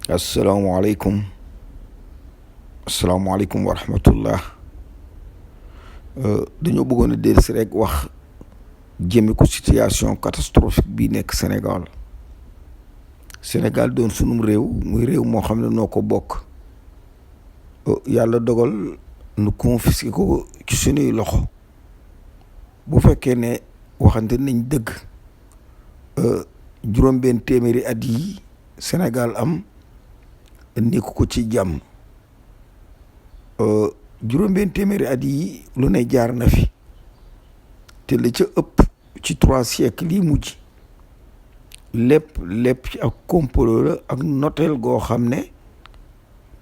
asalaamaaleykum asalaamaaleykum wa rahmatullah. Dañoo bëggoon a dellusi rek wax jëme ko situation catastrophique bi nekk Sénégal doon sunum réew muy réew moo xam ne noo ko bokk. Yàlla dogal nu confisqué ko ci sunuy loxo. Bu fekkee ne waxante nañ dëgg, juróom-benn téeméeri at yi Sénégal am nekk ko ci jàmm. Juróom-benn téeméeri at yi lu ne jaar na fi te la ca ëpp ci 3 siècles yi mujj lépp ci ak complot la ak noteel goo xam ne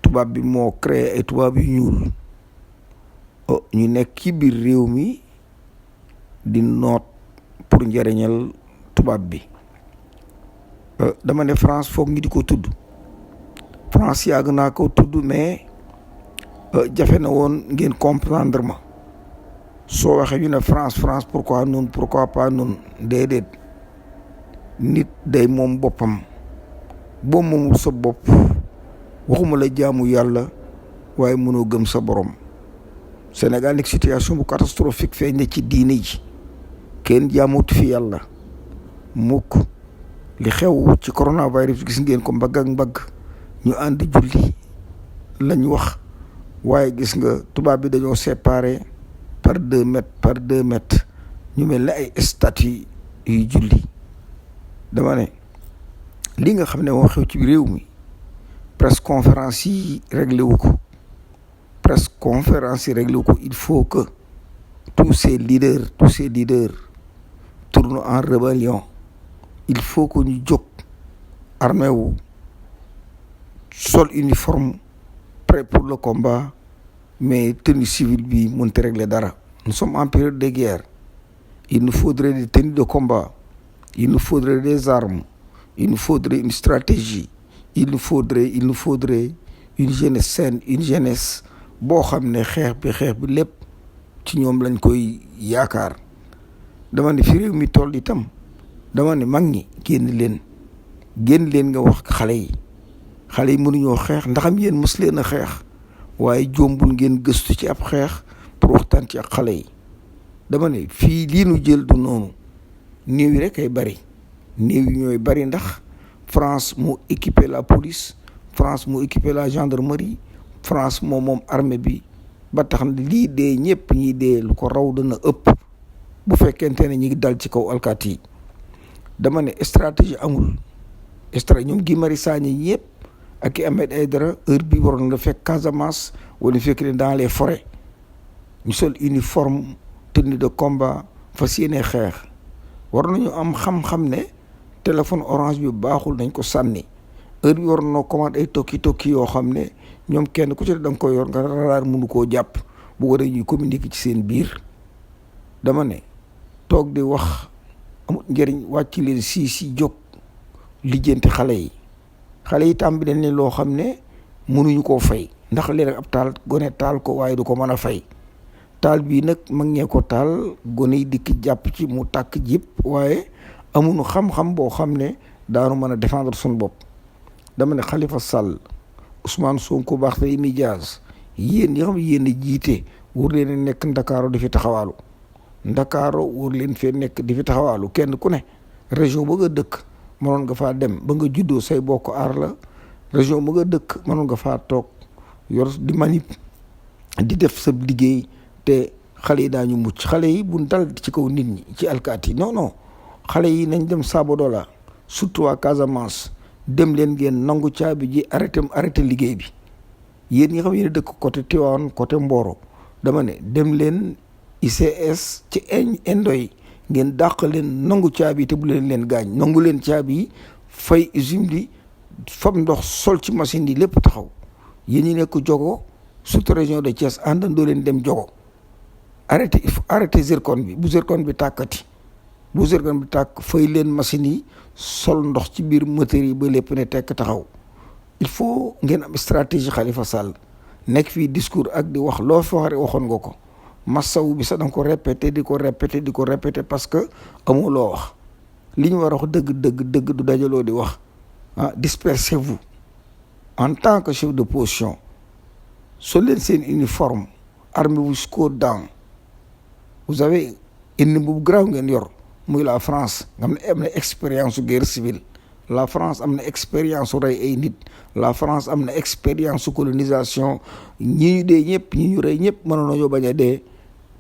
tubaab bi moo créé ay tubaab yu ñuul. ñu nekk ci biir réew mi di noot pour njëriñal tubaab bi. Dama ne France foog ñu di ko tudd. France yàgg naa ko tudd mais jafe na woon ngeen comprendre ma. soo waxee ñu ne France pourquoi nun pourquoi pas nun déedéet. nit day moom boppam boo moomul sa bopp waxuma la jaamu yàlla waaye mënoo gëm sa borom. Sénégal nekk situation bu catastrophique feeñ ne ci diine ji kenn jaamutu fi yàlla mukk. li xew ci coronavirus gis ngeen ko mbagg ak mbagg ñu ànd julli lañ wax waaye gis nga tubaab bi dañoo séparé par 2 mètres ñu mel ne ay statues yuy julli. dama ne li nga xam ne moo xew ci réew mi presse conférence yi réglé wu ko. Il faut que tous ces leaders tournent en rébellion. Il faut que ñu jóg armé wu sol uniforme prêt pour le combat mais tenue civile bi mënut a régler dara. Nous sommes en période de guerre. Il nous faudrait des tenues de combat. Il nous faudrait des armes. Il nous faudrait une stratégie. Il nous faudrait une jeunesse saine, une jeunesse boo xam ne xeex bi lépp ci ñoom lañ koy yaakaar. dama ne fi réew mi toll itam dama ne mag ñi génn leen nga wax xale yi mënuñoo xeex ndaxam yéen mës leen a xeex waaye jombul ngeen gëstu ci ab xeex pour waxtaan ci ak xale yi. dama ne fii lii nu jël du noonu néew yi rek ay bari néew yi ñooy bari ndax France moo équipé la police, France moo équipé la gendarmerie, France moom armée bi ba tax na lii dee ñëpp ñi dee lu ko raw dana ëpp bu fekkente ne ñi ngi dal ci kaw alkaati yi. dama ne stratégie amul. ñoom Guy Marius Sagna ñëpp ak i Ahmed Aïdara heure bi waroon nga fekk Casamance wala fekk ne dans les forêts ñu sol uniforme tenue de combat fas yéene xeex. war nañu am xam-xam ne téléphone orange bi baaxul nañ ko sànni. heure bi war noo commande ay tokki yoo xam ne ñoom kenn ku ci da nga koy yor nga radar mënu koo jàpp bu ko ñuy communiquer ci seen biir. dama ne toog di wax amul njëriñ. wàcc leen si jóg lijjanti xale yi tàmbali ne loo xam ne mënuñu koo fay ndax léeg ab taal gone taal ko waaye du ko mën a fay. taal bii nag mag ñee ko taal gone yi dikk jàpp ci mu tàkk jip waaye amuñu xam-xam boo xam ne daanu mën a défendre suñu bopp. dama ne Khalifa Sall, Ousmane Sonko, Barthélémy Dias yéen ñi xam yéen a jiite wóor leen a nekk Ndakaaru di fi taxawaalu. Ndakaaru wóor leen fee nekk di fi taxawaalu kenn ku ne région ba nga dëkk mënoon nga faa dem ba nga juddoo say bokk aar la. région ba nga dëkk mënoon nga faa toog yor di manip di def sa liggéey te xale yi daañu mucc. xale yi bu dal ci kaw nit ñi ci alkaati non xale yi nañ dem Sabodola surtout à Casamance. dem leen ngeen nangu caabi ji arrêté liggéey bi. yéen ñi xam yéen dëkk côté Tivaouane côté Mboro dama ne dem leen ICS ci indo yi ngeen dàq leen nangu caabi te bu leen gaañ. nangu leen caabi yi fay usine bi fab ndox sol ci machine yi lépp taxaw. yéen ñi nekk Jogo surtout région de Thiès àndandoo leen dem Jogo arrêté zircon bi bu zircon bi tàkkati. bu zircon bi tàkk fay leen machine yi sol ndox ci biir moteur yi ba lépp ne tekk taxaw. il faut ngeen am stratégie. Khalifa Sall nekk fii discours ak di wax loo fi waxoon nga ko. massawu bi sax da nga ko répété parce que amoo loo wax. li ñu war a wax dëgg du dajaloo di wax dispersez-vous en tant que chef de position sol leen seen uniforme armez-vous jusqu'aux dents. vous avez ennemi bu garaaw ngeen yor muy la France nga xam ne am na expérience su guerre civile. la France am na expérience su rey ay nit. la France am na expérience su colonisation ñi ñu dee ñëpp ñi ñu rey ñëpp mënoon nañoo bañ a dee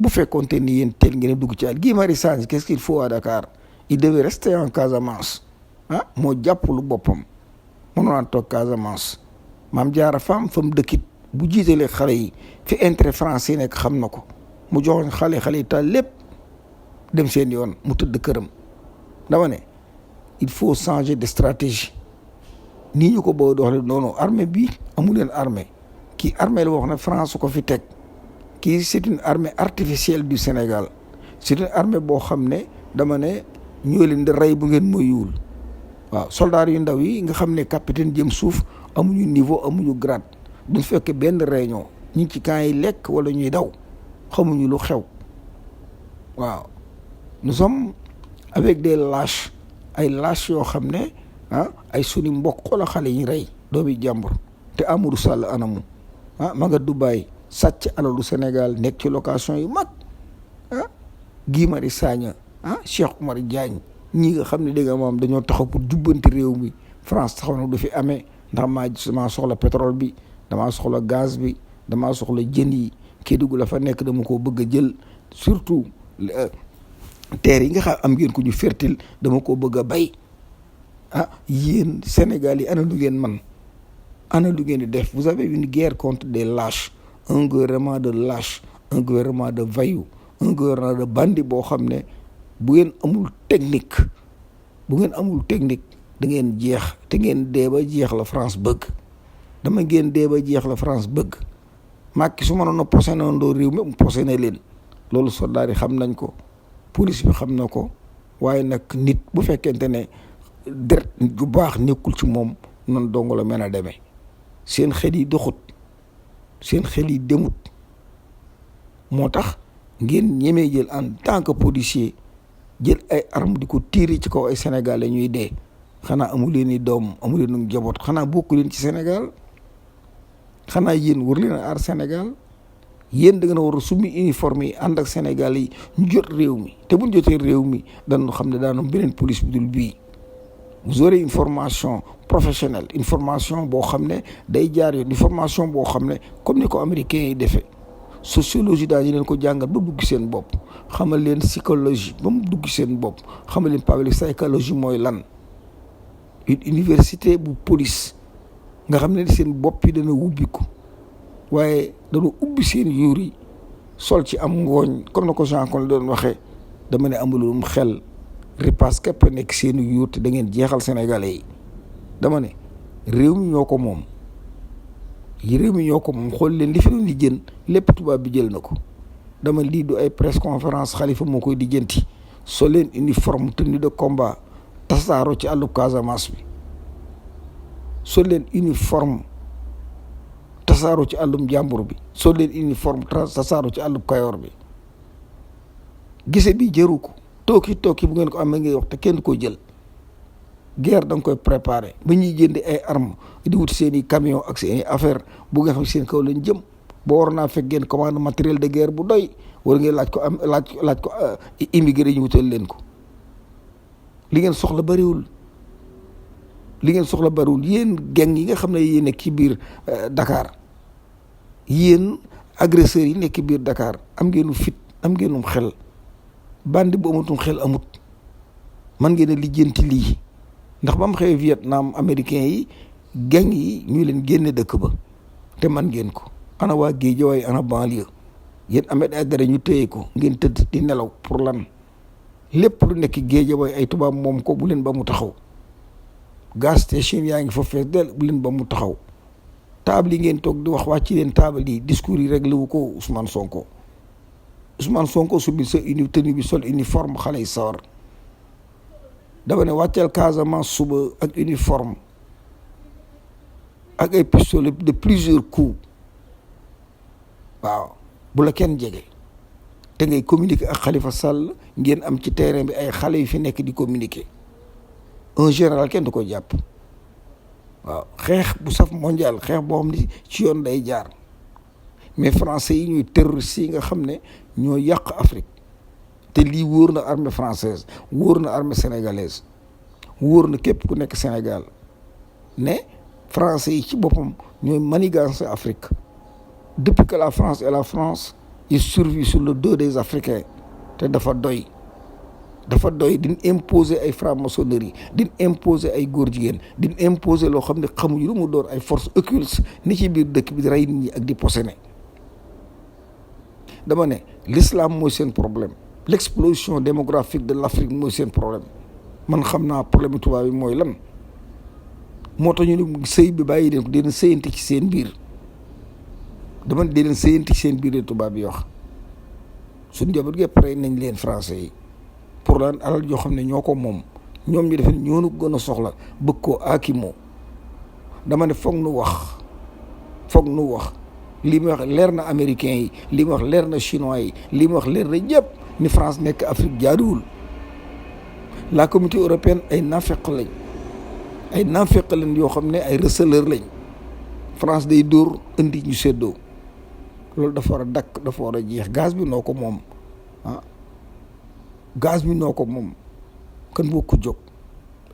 bu fekkoonte ni yéen teel ngeen dugg ci àll. Guy Marius Sagna qu'est-ce qu'il faut à Dakar? il devait rester en Casamance moo jàppalu boppam mënoon toog Casamance. Mame Diarra Fam fa mu dëkkit bu jiitalee xale yi fi intérêt français nekk xam na ko mu joxoon xale yi taal lépp dem seen yoon mu tëdd këram. dama ne il faut changer de stratégie nii ñu ko boo doxalee noonu armée bi amu leen armée kii armée la wax ne France ko fi teg kii c'est une armée artificielle du Sénégal c'est une armée boo xam ne dama ne ñoo leen di rey bu ngeen moyuwul. waaw soldats yu ndaw yi nga xam ne capitaine jëm suuf amuñu niveau amuñu grade duñ fekkee benn réunion ñu ngi ci camp yi lekk wala ñuy daw xamuñu lu xew. waaw nous sommes avec des lâches ay lâches yoo xam ne ay suni mbokk la xale yi rey doomi jàmbur te Amadou Sall anamu ma nga Dubaï sàcc alalu Sénégal nekk ci location yu mag Guy Marius Sagna Cheikh Oumar Diagne ñi nga xam ne dégg nga moom dañoo taxaw pour jubbanti réew mi. France taxaw na du fi amee ndax damaa soxla pétrole bi damaa soxla gaz bi damaa soxla jën yi Kédougou la fa nekk dama ko bëgg a jël surtout terre yi nga xam am ngeen ko ñu fertile dama ko bëgg a bay. yéen Sénégal yi ana lu ngeen man ana lu ngeen di def? vous avez une guerre contre des lâches, un gouvernement de lâches, un gouvernement de voyous, un gouvernement de bandits boo xam ne bu ngeen amul technique da ngeen jeex te ngeen dee ba jeex la France bëgg. dama ngeen dee ba jeex la France bëgg. Macky su ma noonu posé na ndoo réew mi mu posé na leen loolu soldats yi xam nañ ko police bi xam na ko waaye nag nit bu fekkente ne deret bu baax nekkul ci moom noonu dong la mën a demee. seen xel yi doxut seen xel yi demut moo tax ngeen ñemee jël en tant que policier jël ay armes di ko tirer ci kaw ay Sénégalais ñuy dee. xanaa amu leen ni doom amu leen ni njaboot xanaa bokku leen ci Sénégal xanaa yéen war leen a aar Sénégal yéen da ngeen a war a summi uniforme yi ànd ak Sénégal yi ñu jot réew mi te bu ñu jotee réew mi dañu xam ne daanaka beneen police bu dul bii. vous aurez une formation professionnelle une formation boo xam ne day jaar yoon une formation boo xam ne comme ni ko américains yi defee sociologie daañu leen ko jàngal ba dugg seen bopp xamal leen psychologie ba mu dugg seen bopp xamal leen public psychologie mooy lan. une université bu police nga xam ne seen bopp yi dana ubbiku waaye dana ubbi seen yuur yi sol ci am ngooñ comme na ko Jean Collin doon waxee dama ne amulum xel ripaas képp nekk seen yuur te da ngeen jeexal Sénégalais yi. dama ne réew mi ñoo ko moom xool leen li fi doon di jën lépp tubaab bi jël na ko. dama lii du ay presse conférence Khalifa moo koy di jënti sol leen uniforme tenue de combat tasaaro ci àllub Casamance bi sol leen uniforme tasaaro ci àllum jàmbur bi sol leen uniforme tasaaro ci àllub Kayoor bi. gise bi jëru ko tooki bu ngeen ko amee ngay wax te kenn koo jël. guerre da nga koy préparer ba ñuy jëndi ay armes di wut seen i camion ak seen i affaire bu nga xam seen kaw lañ jëm boo war naa fekk ngeen commande matériel de guerre bu doy war ngeen laaj ko immigré ñu wutal leen ko. li ngeen soxla bariwul yéen gang yi nga xam ne yéen nekk ci biir Dakar yéen agresseurs yi nekk ci biir Dakar am ngeenu fit am ngeenum xel bandi bu amatum xel amut man ngeen a lijjanti lii ndax ba mu xewee Vietnam américain yi gang yi ñu leen génne dëkk ba te man ngeen ko. ana waa Guédiawaye ana banlieue yéen Ahmed Aïdara ñu téye ko ngeen tëdd di nelaw pour lan. lépp lu nekk Guédiawaye ay tubaab moom ko bu leen ba mu taxaw gaz station yaa ngi fa fees del bu leen ba mu taxaw table yi ngeen toog di wax ci leen table yi discours yi réglé wu ko Ousmane Sonko su bi sa tenue bi sol uniforme xale yi sawar dama ne wàcceel Casamance suba ak uniforme ak ay pistolet de plusieurs coups waaw bu la kenn jege. te ngay communiquer ak Khalifa Sall ngeen am ci terrain bi ay xale yu fi nekk di communiquer un général kenn du ko jàpp waaw xeex bu saf mondial, xeex boo xam ne ci yoon day jaar. mais français yi ñuy terroristes yi nga xam ne ñoo yàq Afrique te lii wóor na armée française, wóor na armée sénégalaise, wóor na képp ku nekk Sénégal ne français yi ci boppam ñooy manigancer Afrique. Depuis que la France est la France, il survit sur le dos des Africains te dafa doy din imposer ay franc-maçonnerie, din imposer ay góor jigéen, din imposer loo xam ne xamuñu lu mu doon, ay forces occultes ni ci biir dëkk bi di rey nit ñi ak di posséder. dama ne l'islam mooy seen problème, l'explosion démographique de l'Afrique mooy seen problème. man xam naa problème tubaab bi mooy lan. moo tax ñu ne sëy bi bàyyi leen ko dina sëyante ci seen biir. dama ne dina sëyante ci seen biir de tubaab yi wax suñu njaboot gi pare nañ leen français yi pour daan alal joo xam ne ñoo ko moom, ñoom ñu defe ñoonu gën a soxla bëgg koo aakimoo. dama ne foog nu wax li mu wax leer na américains yi, li mu wax leer na chinois yi, li mu wax leer na ñëpp ni France nekk Afrique jaaduwul. la communauté européenne ay naafeq lañ yoo xam ne ay receleurs lañ. France day dóor indi ñu séddoo. loolu dafa war a dakk, dafa war a jeex. gaz bi noo ko moom gaz bi noo ko moom kan boo ko jóg.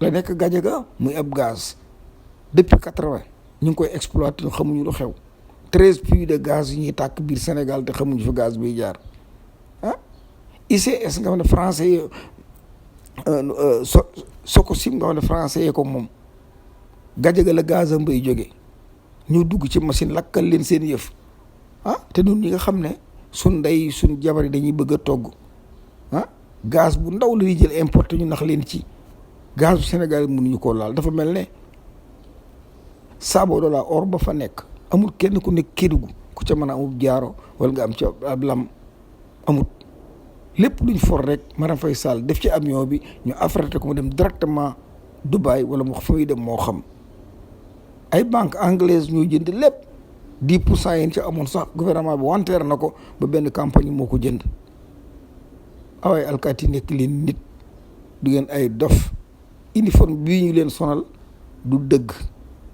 la nekk Gadiaga muy ab gaz depuis 80 ñu ngi koy exploiter xamuñu lu xew. 13 puits de gaz yi ñuy tàkk biir Sénégal te xamuñu fi gaz biy jaar ICS nga xam ne français yi Sococim nga xam ne français yee ko moom. Gadiaga la gaz am bay jóge ñu dugg ci machine lakkal leen seen yëf te ñun ñi nga xam ne suñ ndey suñ jabar yi dañuy bëgg a togg gaz bu ndaw la ñuy jël importé ñu nax leen ci. gaz bu Sénégal mënuñu koo laal. dafa mel ne Sabodala or ba fa nekk amul kenn ku nekk Kédougou ku ca mën a amul jaaro wala nga am ci ab lam amut. lépp luñ for rek Marème Faye Sall def ci avion bi ñu affrété ko mu dem directement Dubaï wala mu fa muy dem moo xam. ay banque anglaise ñoo jënd lépp 10% yéen ci amoon sax gouvernement bi wanteer na ko ba benn campagne moo ko jënd. awaay alkaati nekk leen nit du ngeen ay dof. uniforme bii ñu leen sonal du dëgg.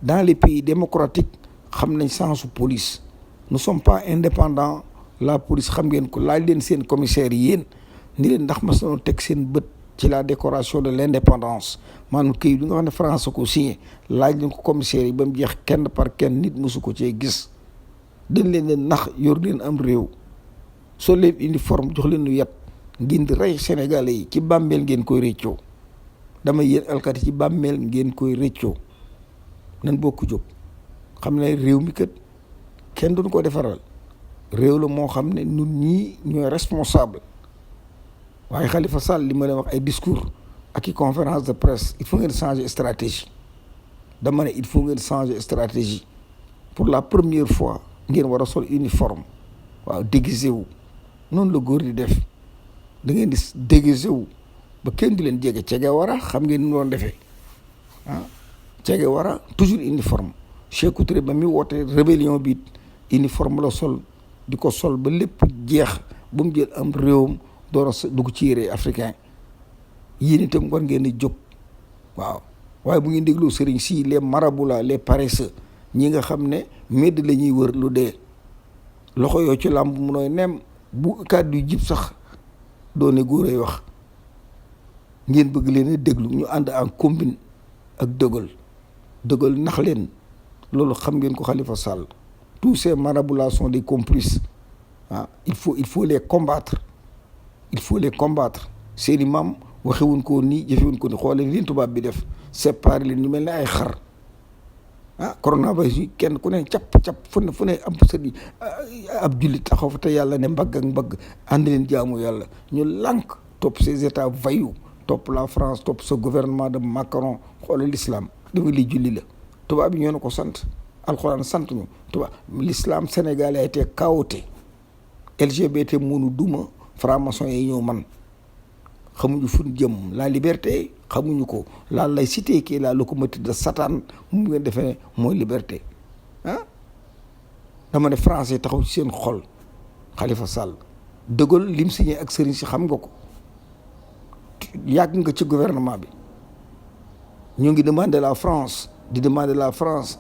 dans les pays démocratiques xam nañ sensu police. nous sommes pas indépendants. la police xam ngeen ko laaj leen seen commissaire yi yéen ni leen ndax mas nañoo teg seen bët ci la décoration de l'indépendance maanaam këyit bi nga xam ne France ko signé laaj leen ko commissaire yi ba mu jeex kenn par kenn nit mosu ko cee gis. dañ leen leen nax yor leen am réew soo leen uniforme jox leen lu yat ngeen di rey Sénégalais yi ci bàmmeel ngeen koy réccoo. dama yéen alkati ci bàmmeel ngeen koy réccoo. nan bokk jóg xam ne réew mi kat kenn duñ ko defaral. réew la moo xam ne ñun ñii ñooy responsable. waaye Khalifa Sall li ma leen wax ay discours ak i conférence de presse il faut ngeen changer stratégie. dama ne il faut ngeen changer stratégie. pour la première fois ngeen war a sol uniforme waaw déguisé wu noonu la góor di def da ngeen di déguisé wu ba kenn du leen jege. Che Guevara xam ngeen ni mu doon defee Che Guevara toujours uniforme. Sékou Touré ba muy woote rébellion bi uniforme la sol di ko sol ba lépp jeex ba mu jël am réewam door a dugg ci yére africain. yéen itam war ngeen di jóg waaw waaye bu ngeen déglu sëriñ si les marabouts là les paresseux ñi nga xam ne medd la ñuy wër lu dee loxo yoo ci làmb mu nooy nem bu kàddu yu jib sax doone góor ay wax ngeen bëgg leen a déglu ñu ànd en combine ak dëggal nax leen. loolu xam ngeen ko Khalifa Sall. tous ces marabouts là sont des complices il faut les combattre. seeni maam waxewuñ ko nii jëfewuñ ko nii xoolee leen tubaab bi def séparé leen ñu mel ne ay xar coronavirus yi kenn ku ne cap fu ne am sëriñ ab jullit taxaw fa te yàlla ne mbagg ak mbagg ànd leen jaamu yàlla ñu lànk topp ces états voyous topp la France topp ce gouvernement de Macron xoolal l'islam dafa lii julli la tubaab yi ñoo na ko sant alxuraan sant ñu tubaab l'islam sénégalais a été chaoté. LGBT mënu duma franc-maçon yi ñëw man xamuñu fu ñu jëm. la liberté xamuñu ko. la laïcité qui est la locomotive de Satan mu ngeen defee ne mooy liberté dama ne français taxaw ci seen xol. Khalifa Sall De Gaulle lim signé ak sëriñ si xam nga ko yàgg nga ci gouvernement bi ñu ngi demander la France di demander la France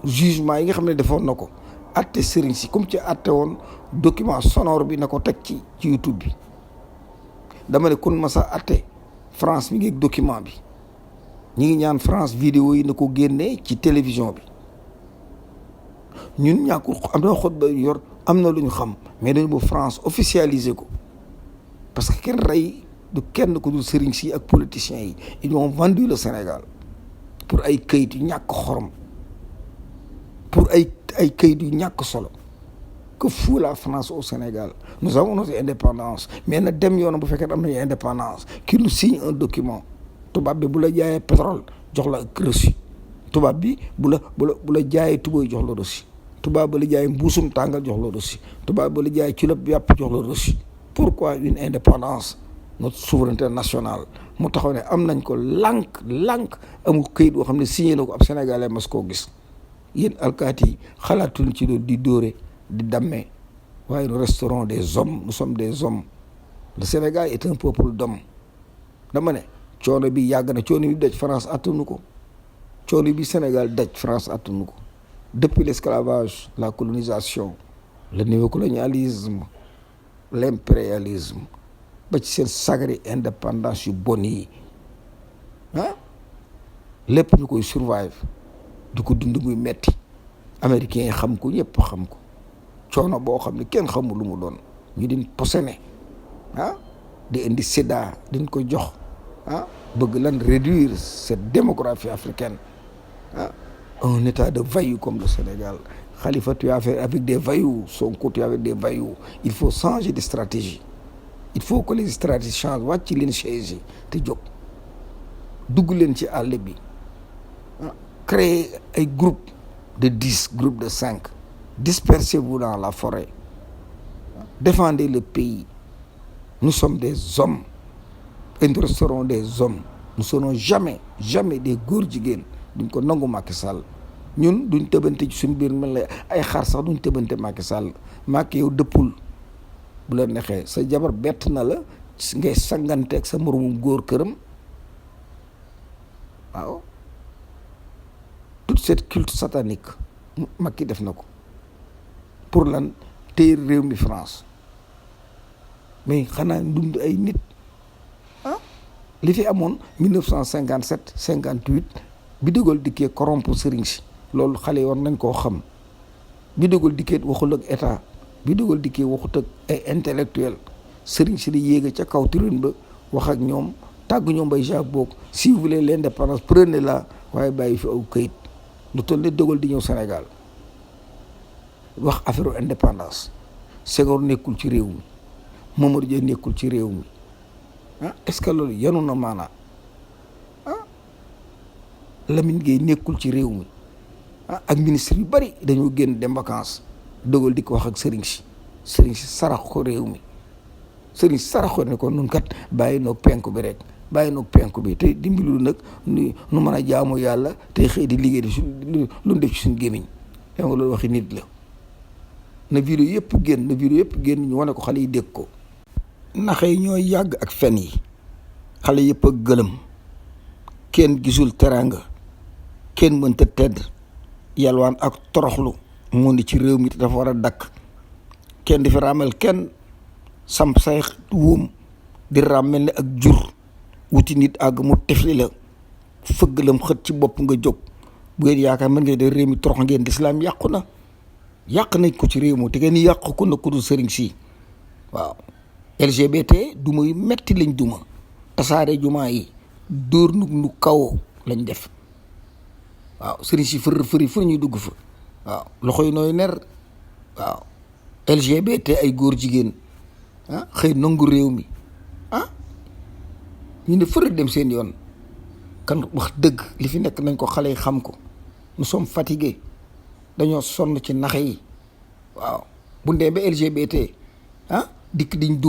jugement yi nga xam ne defoon na ko atte sëriñ si comme ci atte woon document sonore bi na ko teg ci YouTube bi. dama ne kun ma sa atte France mi ngi document bi ñi ngi ñaan France vidéo yi na ko génnee ci télévision bi. ñun ñàkkul am na xutba yor am na lu ñu xam mais dañu bu France officialisé ko parce que kenn rey du kenn ku dul sëriñ si ak politiciens yi ils ont vendu le Sénégal pour ay kayit yu ñàkk xorom pour ay kayit yu ñàkk solo. Que fout la France au Sénégal? Nous avons notre indépendance mais na dem yoonam bu fekkee am nañu indépendance qui nous signe un document. tubaab bi bu la jaayee pétrole jox la reçu, tubaab bi bu la jaayee tubóoy jox la reçu, tubaab ba la jaayee mbuusum tàngal jox la reçu, tubaab ba la jaayee culob yàpp jox la reçu. Pourquoi une indépendance? Notre souveraineté nationale mu taxaw ne am nañ ko lànk amul këyit boo xam ne signé na ko ab sénégalais mas koo gis. Yéen alkaati yi xalaatuñ ci loolu di dóore di dammee waaye nous resterons des hommes, nous sommes des hommes. Le Sénégal est un peuple d'hommes. dama ne coono bi yàgg na, coono bi daj France attanu ko, coono bi Sénégal daj France attanu ko. Depuis l'esclavage, la colonisation, le néocolonialisme, l'impérialisme ba ci seen sagari indépendance yu bon yi lépp ñu koy survive di ko dund muy metti. Américains yi xam ko, ñëpp xam ko. coono boo xam ne kenn xamul lu mu doon ñu din posene di indi sida din ko jox bëgg lan réduire cette démographie africaine un état de voyous comme le Sénégal. Khalifa, tu as affaire avec des voyous, Sonko, tu as avec des voyous. Il faut changer de stratégie. Il faut que les stratégies changent. wàcc leen chaise yi te jóg dugg leen ci àll bi créer ay groupe de 10, groupe de 5. Dispersez-vous dans la forêt. Défendez le pays. Nous sommes des hommes et nous resterons des hommes. Nous serons jamais des góor jigéen duñ ko nangu Macky Sall. ñun duñ tëbante ci suñu biir mel la ay xar sax duñ tëbante Macky Sall. Macky yow dëppul bu la neexee sa jabar bett na la ngay sanganteeg sa moromum góor këram waaw toute cette culte satanique Macky def na ko pour lan téye réew mi France mais xanaa dund ay nit li fi amoon 1957 58 bi De Gaulle dikkee corrompre sëriñ si loolu xale yi war nañ koo xam. bi De Gaulle dikkee waxul ak état, bi De Gaulle dikkee waxut ak ay intellectuel sëriñ si la yéega ca kaw tribune ba wax ak ñoom tàggu ñoom bay Jacques boog si vous voulez l'indépendance prenez-la waaye bàyyi fi aw këyit lu toll ne De Gaulle di ñëw Sénégal wax affaire indépendance. Senghor nekkul ci réew mi, Mamadou Dia nekkul ci réew mi est-ce que loolu yanu na maanaa Lamine Gueye nekkul ci réew mi ak ministre yu bari dañoo génn dem vacances. De Gaulle di ko wax ak sëriñ si sarax ko réew mi, sëriñ si sarax ko ne ko nun kat bàyyi noog penku bi rek, bàyyi noog penku bi te dimbilu nag nu mën a jaamu yàlla te xëy di liggéey di lu def ci suñu gémmiñ. xam nga loolu waxi nit la. na vidéo yëpp génn ñu wane ko xale yi dégg ko. naxe yi ñooy yàgg ak fen yi, xale yëpp ak gëlëm, kenn gisul teraanga, kenn mënta tedd, yalwaan ak toroxlu moo ni ci réew mi te dafa war a dakk. kenn di fi ràmmel kenn samp say wóom di ràmmel ne ak jur wuti nit àgg mu tefli la fëgg lam xët ci bopp nga jóg. bu ngeen yaakaar mën ngay de réew mi torox ngeen, lislaam yàqu na, yàq nañ ko ci réew mi te ngeen yàq ko na ku dul sëriñ si waaw. LGBT duma yu metti lañ duma, tasaare jumaa yi dóor nu kaw lañ def waaw. sëriñ si fëri fu ñuy dugg fa waaw, loxo yi nooy ner waaw. LGBT ay góor jigéen xëy nangu réew mi ñu ne fëri dem seen yoon. kan wax dëgg li fi nekk nañ ko xale yi xam ko. nous sommes fatigués, dañoo sonn ci naxe yi waaw. bu ndee ba LGBT dikk diñ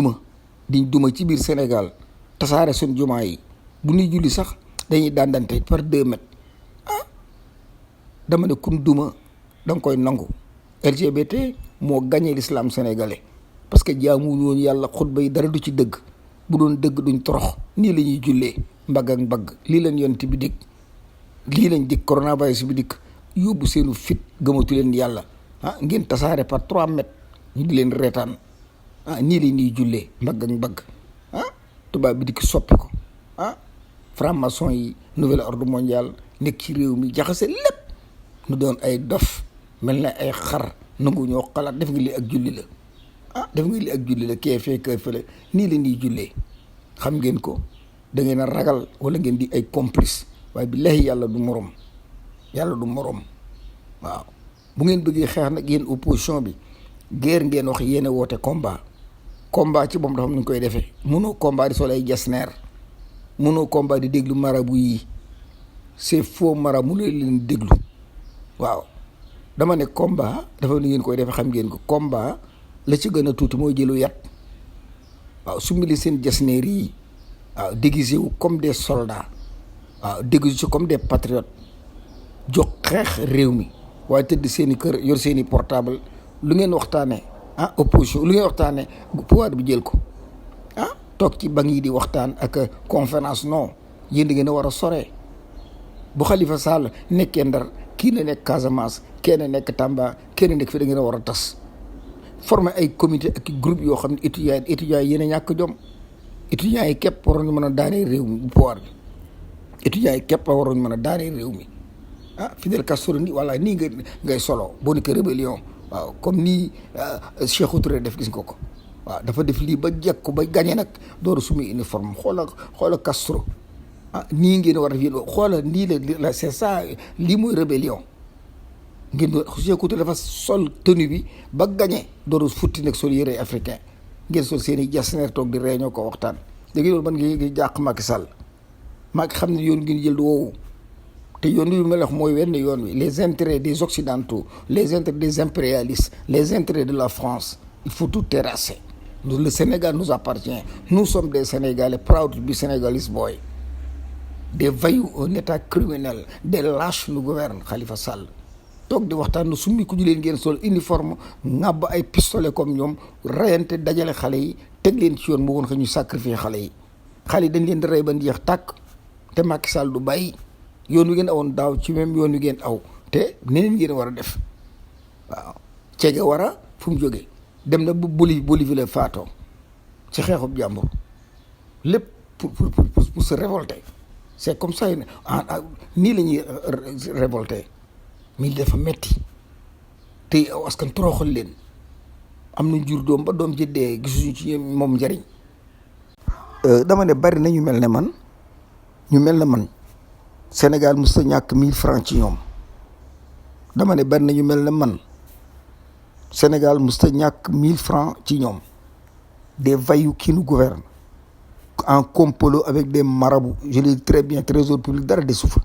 duma ci biir Sénégal tasaare suñ jumaa yi, bu ñuy julli sax dañuy dandante par 2 mètres dama ne kun duma danga koy nangu. LGBT moo gagné l'islam sénégalais parce que jaamuwuñu woon yàlla, xutba yi dara du ci dëgg, bu doon dëgg duñ torox. nii la ñuy jullee mbagg ak mbagg, lii leen yonent bi dégg lii lañ dikk coronavirus bi dikk yóbbu seenu fit gëmatu leen yàlla ngeen tasaare par 3 mètres ñu di leen reetaan nii la ñuy jullee mbagg ak mbagg tubaab bi dikk soppi ko franc-maçon yi nouvel ordre mondial nekk ci réew mi jaxase lépp nu doon ay dof mel na ay xar nangu ñoo xalaat def nga li ak julli la def nga li ak julli la kee fee kee fële nii la ñuy jullee xam ngeen ko da ngeen a ragal wala ngeen di ay complice waaye billahi yàlla du morom waaw bu ngeen bëggee xeex nag yéen opposition bi guerre ngeen wax yéen a woote combat ci moom dafa am nu ñu koy defee mënoo combat di sol ay jasneer mënoo combat di déglu marabu yi c'est faux marabu mu leen déglu waaw dama ne combat dafa ni ngeen koy defee xam ngeen ko combat la ci gën a tuuti mooy jëlu yat waaw sumbili seen jasneer yi waaw déguisé wu comme des soldats waaw déguisé comme des patriotes jox xeex réew mi waaye tëdd seen i kër yor seen i portable lu ngeen waxtaanee opposition lu ngeen waxtaanee pouvoir bi jël ko toog ci banc yi di waxtaan ak conférence non yéen da ngeen a war a sore bu Khalifa Sall nekkee Ndar kii na nekk Casamance kenn nekk Tamba kenn nekk fi da ngeen a war a tas former ay comité ak groupe yoo xam ne étudiants yi yéen a ñàkk jom étudiants yi képp waroon mën a daanee réew mi bu pouvoir bi étudiants yi képp waroon mën a daanee réew mi Fidel Castro nii voilà nii ngay solo boo nekkee rébellion waaw comme nii Sékou Touré def gis nga ko waaw dafa def lii ba jekku ba gañe nag door a sumi uniforme xoola Castro nii ngeen war a def yéen xoola nii la c'est ça lii mooy rébellion ngeen doon Sékou Touré dafa sol tenue bi ba gañe door a futti nag sol yére africain ngeen sol seen i jasneer toog di réunion ko waxtaan léegi loolu man ngi jàq Macky Sall Macky xam ne yoon ngeen jël woowu te yoon wi ma la wax mooy wenn yoon wi les intérêts des occidentaux les intérêts des impérialistes les intérêts de la France il faut tout terrasser le Sénégal nous appartient nous sommes des Sénégalais proud to be Senegalese boy des voyous un état criminel des lâches nous gouvernent Khalifa Sall toog di waxtaan nu summi ku ñu leen ngeen sol uniforme ŋàbb ay pistolet comme ñoom reyante dajale xale yi teg leen ci yoon mu woon ko ñu sacrifier xale yi dañ leen di rey ba jeex tàkk te Macky Sall du bàyyi yoon wi ngeen awoon daaw ci même yoon wi ngeen aw te neneen ngeen war a def waaw Che Guevara fu mu jógee dem na bu Bolivie la faatoo ci xeexub jàmbur lépp pour se révolter c'est comme ça nii la ñuy révolter mais dafa metti te askan toroxal leen am na jur doom ba doom ji dee gisuñu ci moom njariñ dama ne bari na ñu mel ne man Sénégal mos a ñàkk 1000 francs ci ñoom dama ne bari na ñu mel ne man Sénégal mos a ñàkk 1000 francs ci ñoom des voyous qui nous gouvernent en complot avec des marabouts je le dis très bien trésor public dara desu fa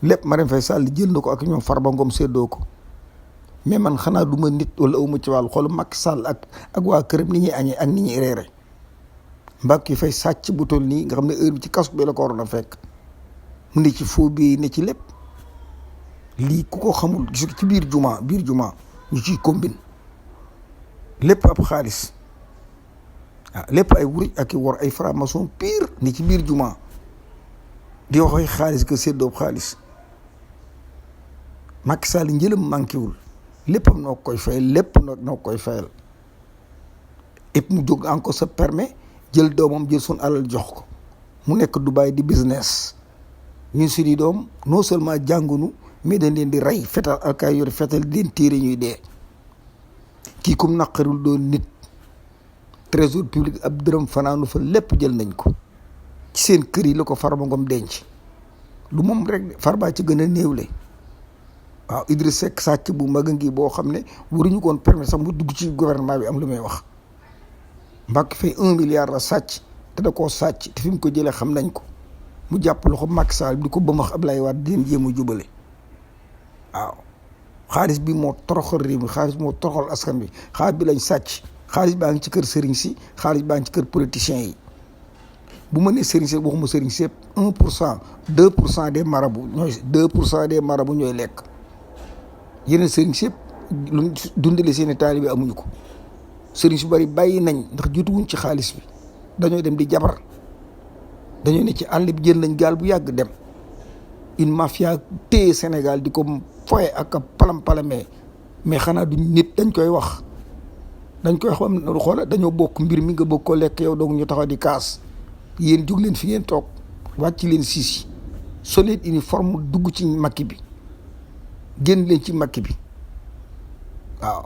lépp Marème Faye Sall jël na ko ak ñoom Farba Ngom séddoo ko mais man xanaa du ma nit wala awma ci wàllu xoolu Macky Sall ak waa këram ni ñuy añee ak ni ñuy reere Mbacké Faye sàcc bu toll nii nga xam ne heure bi ci kasu bi la ko waroon a fekk mu ne ci faux bi ne ci lépp lii ku ko xamul gis ci biir juma ñu ciy combine lépp ab xaalis lépp ay wuruj ak i wor ay franc-maçon pire ni ci biir juma di wax ay xaalis que séddoo xaalis Macky Sall njëlam manqué wul léppam noo koy fayal lépp noo koy fayal et mu jóg encore se permet jël doomam jël sun alal jox ko mu nekk Dubaï di business ñun suñu doom non seulement jàngunu mais dañ leen di rey fetal alkaay yori fetal di leen téere ñuy dee kii kum naqarul doon nit trésor public ab dërëm fanaanu fa lépp jël nañ ko ci seen kër yi la ko Farba Ngom denc lu moom rek Farba ci gën a néewle waaw Idriss Seck sàcc bu mag a ngi boo xam ne waruñu koon permettre sax mu dugg ci gouvernement bi am lu may wax Mbacké Faye 1 milliard la sàcc te da koo sàcc te fi mu ko jëlee xam nañ ko mu jàpp loxo Macky Sall di ko bëmax Ablaye Wade di leen jéem a jubale waaw xaalis bi moo toroxal réew mi xaalis moo toroxal askan bi xaalis bi lañ sàcc xaalis baa ngi ci kër sëriñ si xaalis baa ngi ci kër politiciens yi bu ma nee sëriñ si waxuma sëriñ si yëpp 1% 2% des marabouts ñooy 2% des marabouts ñooy lekk yeneen sëriñ si yëpp lu dundale seeni taalibe amuñu ko sëriñ su bari bàyyi nañ ndax jotuwuñ ci xaalis bi dañoo dem di jabar dañoo ne ci àll bi jël nañ gaal bu yàgg dem une mafia téye Sénégal di ko foye ak palam-palamee mais xanaa du nit dañ koy wax xam xoola dañoo bokk mbir mi nga bëgg ko lekk yow donc ñu taxaw di kaas yéen jóg leen fi ngeen toog wàcc leen siis yi soleen uniforme dugg ci makki bi génn leen ci makki bi waaw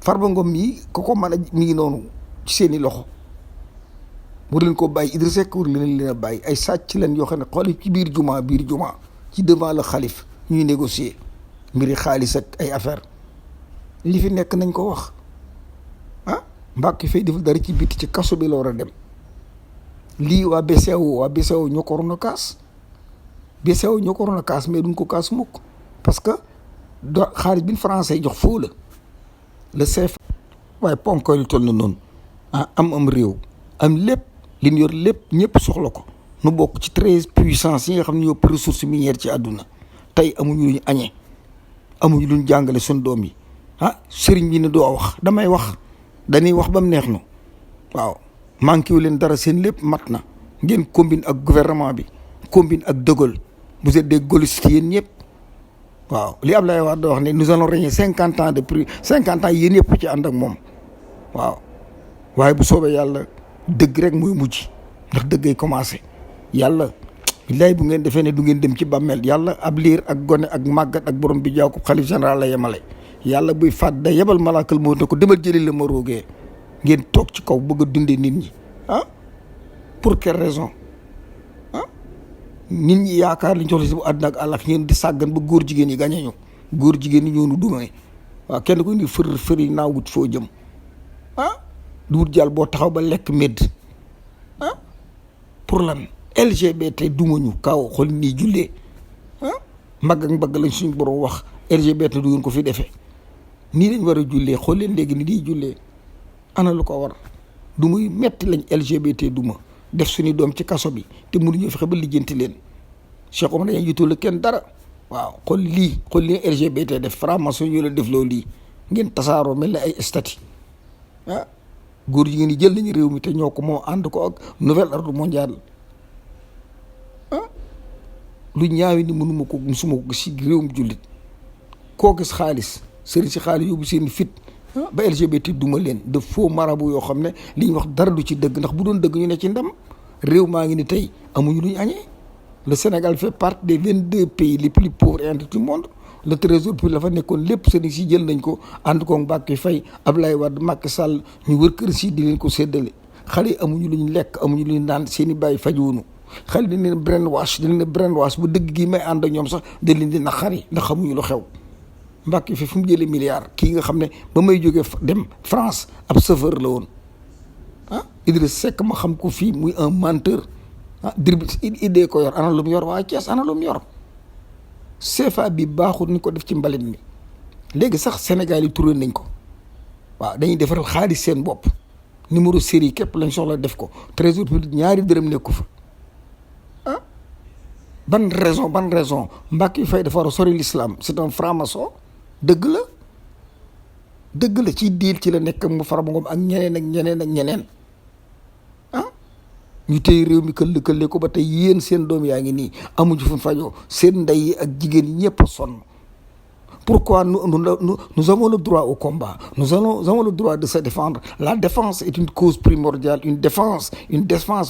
Farba Ngom yi ko mën a mi ngi noonu ci seeni loxo war leen ko bàyyi Idrissa Seck war leen a bàyyi ay sàcc leen yoo xam ne xool ci biir juma ci devant le xalif ñuy négocier mbiri xaalis ak ay affaire li fi nekk nañ ko wax Mbacké Faye deful dara ci biti ci kaso bi la war a dem lii waa BCEAO ñoo ko waroon a kaas BCEAO ñoo ko waroon a kaas mais duñ ko kaas mukk parce que xaalis bi français jox foo le CFA waaye ponk lu toll na noonu am réew am lépp li ñu yor lépp ñëpp soxla ko nu bokk ci 13 puissance yi nga xam ne ñoo ressource minière ci àdduna tey amuñu luñ añee amuñu luñ jàngale suñ doom yi sëriñ bi ne doo wax damay wax dañuy wax ba mu neex nu waaw manqué wu leen dara seen lépp mat na ngeen combine ak gouvernement bi combine ak De Gaulle vous êtes des gaullistes yéen ñëpp waaw li Abdoulaye Wade wax ne nous allons régner 50 ans de plus 50 ans yéen ñëpp ci ànd ak moom waaw waaye bu soobee yàlla dëgg rek mooy mujj ndax dëggay commencé yàlla billaay bu ngeen defee ne du ngeen dem ci bàmmeel yàlla ab liir ak gone ak màggat ak borom bi jaaw ko xalif général la yemale yàlla buy faat da yebal malaakal moo ne ko demal jëli la ma roogee ngeen toog ci kaw bëgg a dundee nit ñi pour quelle raison nit ñi yaakaar liñ jox la si bu àdduna ak àllax ngeen di sàggan ba góor jigéen yi gañe ñu góor jigéen ñi ñoonu dumee waaw kenn ko ni fër yi naa wut foo jëm du wut jàll boo taxaw ba lekk médd pour lan LGBT duma ñu kaw xool nii jullee mbagg ak mbagg lañ suñu borom wax LGBT du ngeen ko fi defee nii lañ war a jullee xool leen léegi ni di jullee ana lu ko war du muy metti lañ LGBT duma def suñu doom ci kaso bi te mënuñoo fexe ba lijjanti leen Cheikh Omar dañuy jiitu la kenn dara waaw xool lii LGBT def franc-maçon ñu la def loolu lii ngeen tasaaroo mel ne ay stati góor jigéen ñi jël nañu réew mi te ñoo ko moo ànd ko ak nouvel ordre mondial lu ñaawi ni mënuma ko musuma ko si réewum jullit koo gis xaalis sëriñ si xaalis yóbbu seen fit ba LGBT duma leen de faux marabout yoo xam ne li ñu wax dara du ci dëgg ndax bu doon dëgg ñu ne ci ndam réew maa ngi ni tey amuñu lu ñu añee le Sénégal fait partie des 22 pays les plus pauvres et endettés du monde le trésor public la fa nekkoon lépp sëriñ si jël nañ ko ànd ko Mbacké Faye Abdoulaye Wade Macky Sall ñu wër kër si di leen ko séddale xale yi amuñu lu ñu lekk amuñu lu ñu naan seen i bàyyi fajuwunu xale dañ leen brainwash bu dëgg gi may ànd ak ñoom sax dañ leen di naqari ndax xamuñu lu xew Mbacké Faye fu mu jëlee milliard kii nga xam ne ba may jógee dem France ab chauffeur la woon Idriss Seck ma xam ko fii muy un menteur dir idée ko yor ana lu mu yor waa Thiès ana lu mu yor CFA bi baaxul ni ko def ci mbalit mi léegi sax Sénégal yi turé nañ ko waaw dañuy defaral xaalis seen bopp numéro série képp lañ soxla def ko trésor public ñaari dërëm nekku fa ban raison Mbacké Faye dafa war a sori l'islam c'est un franc-maçon dëgg la ci diil ci la nekk mu Farba Ngom ak ñeneen ñu tey réew mi këll ko ba tey yéen seen doom yaa ngi nii amuñu fu fajoo seen ndey yi ak jigéen ñi ñëpp a sonn pourquoi nous avons le droit au combat nous avons le droit de se défendre la défense est une cause primordiale une défense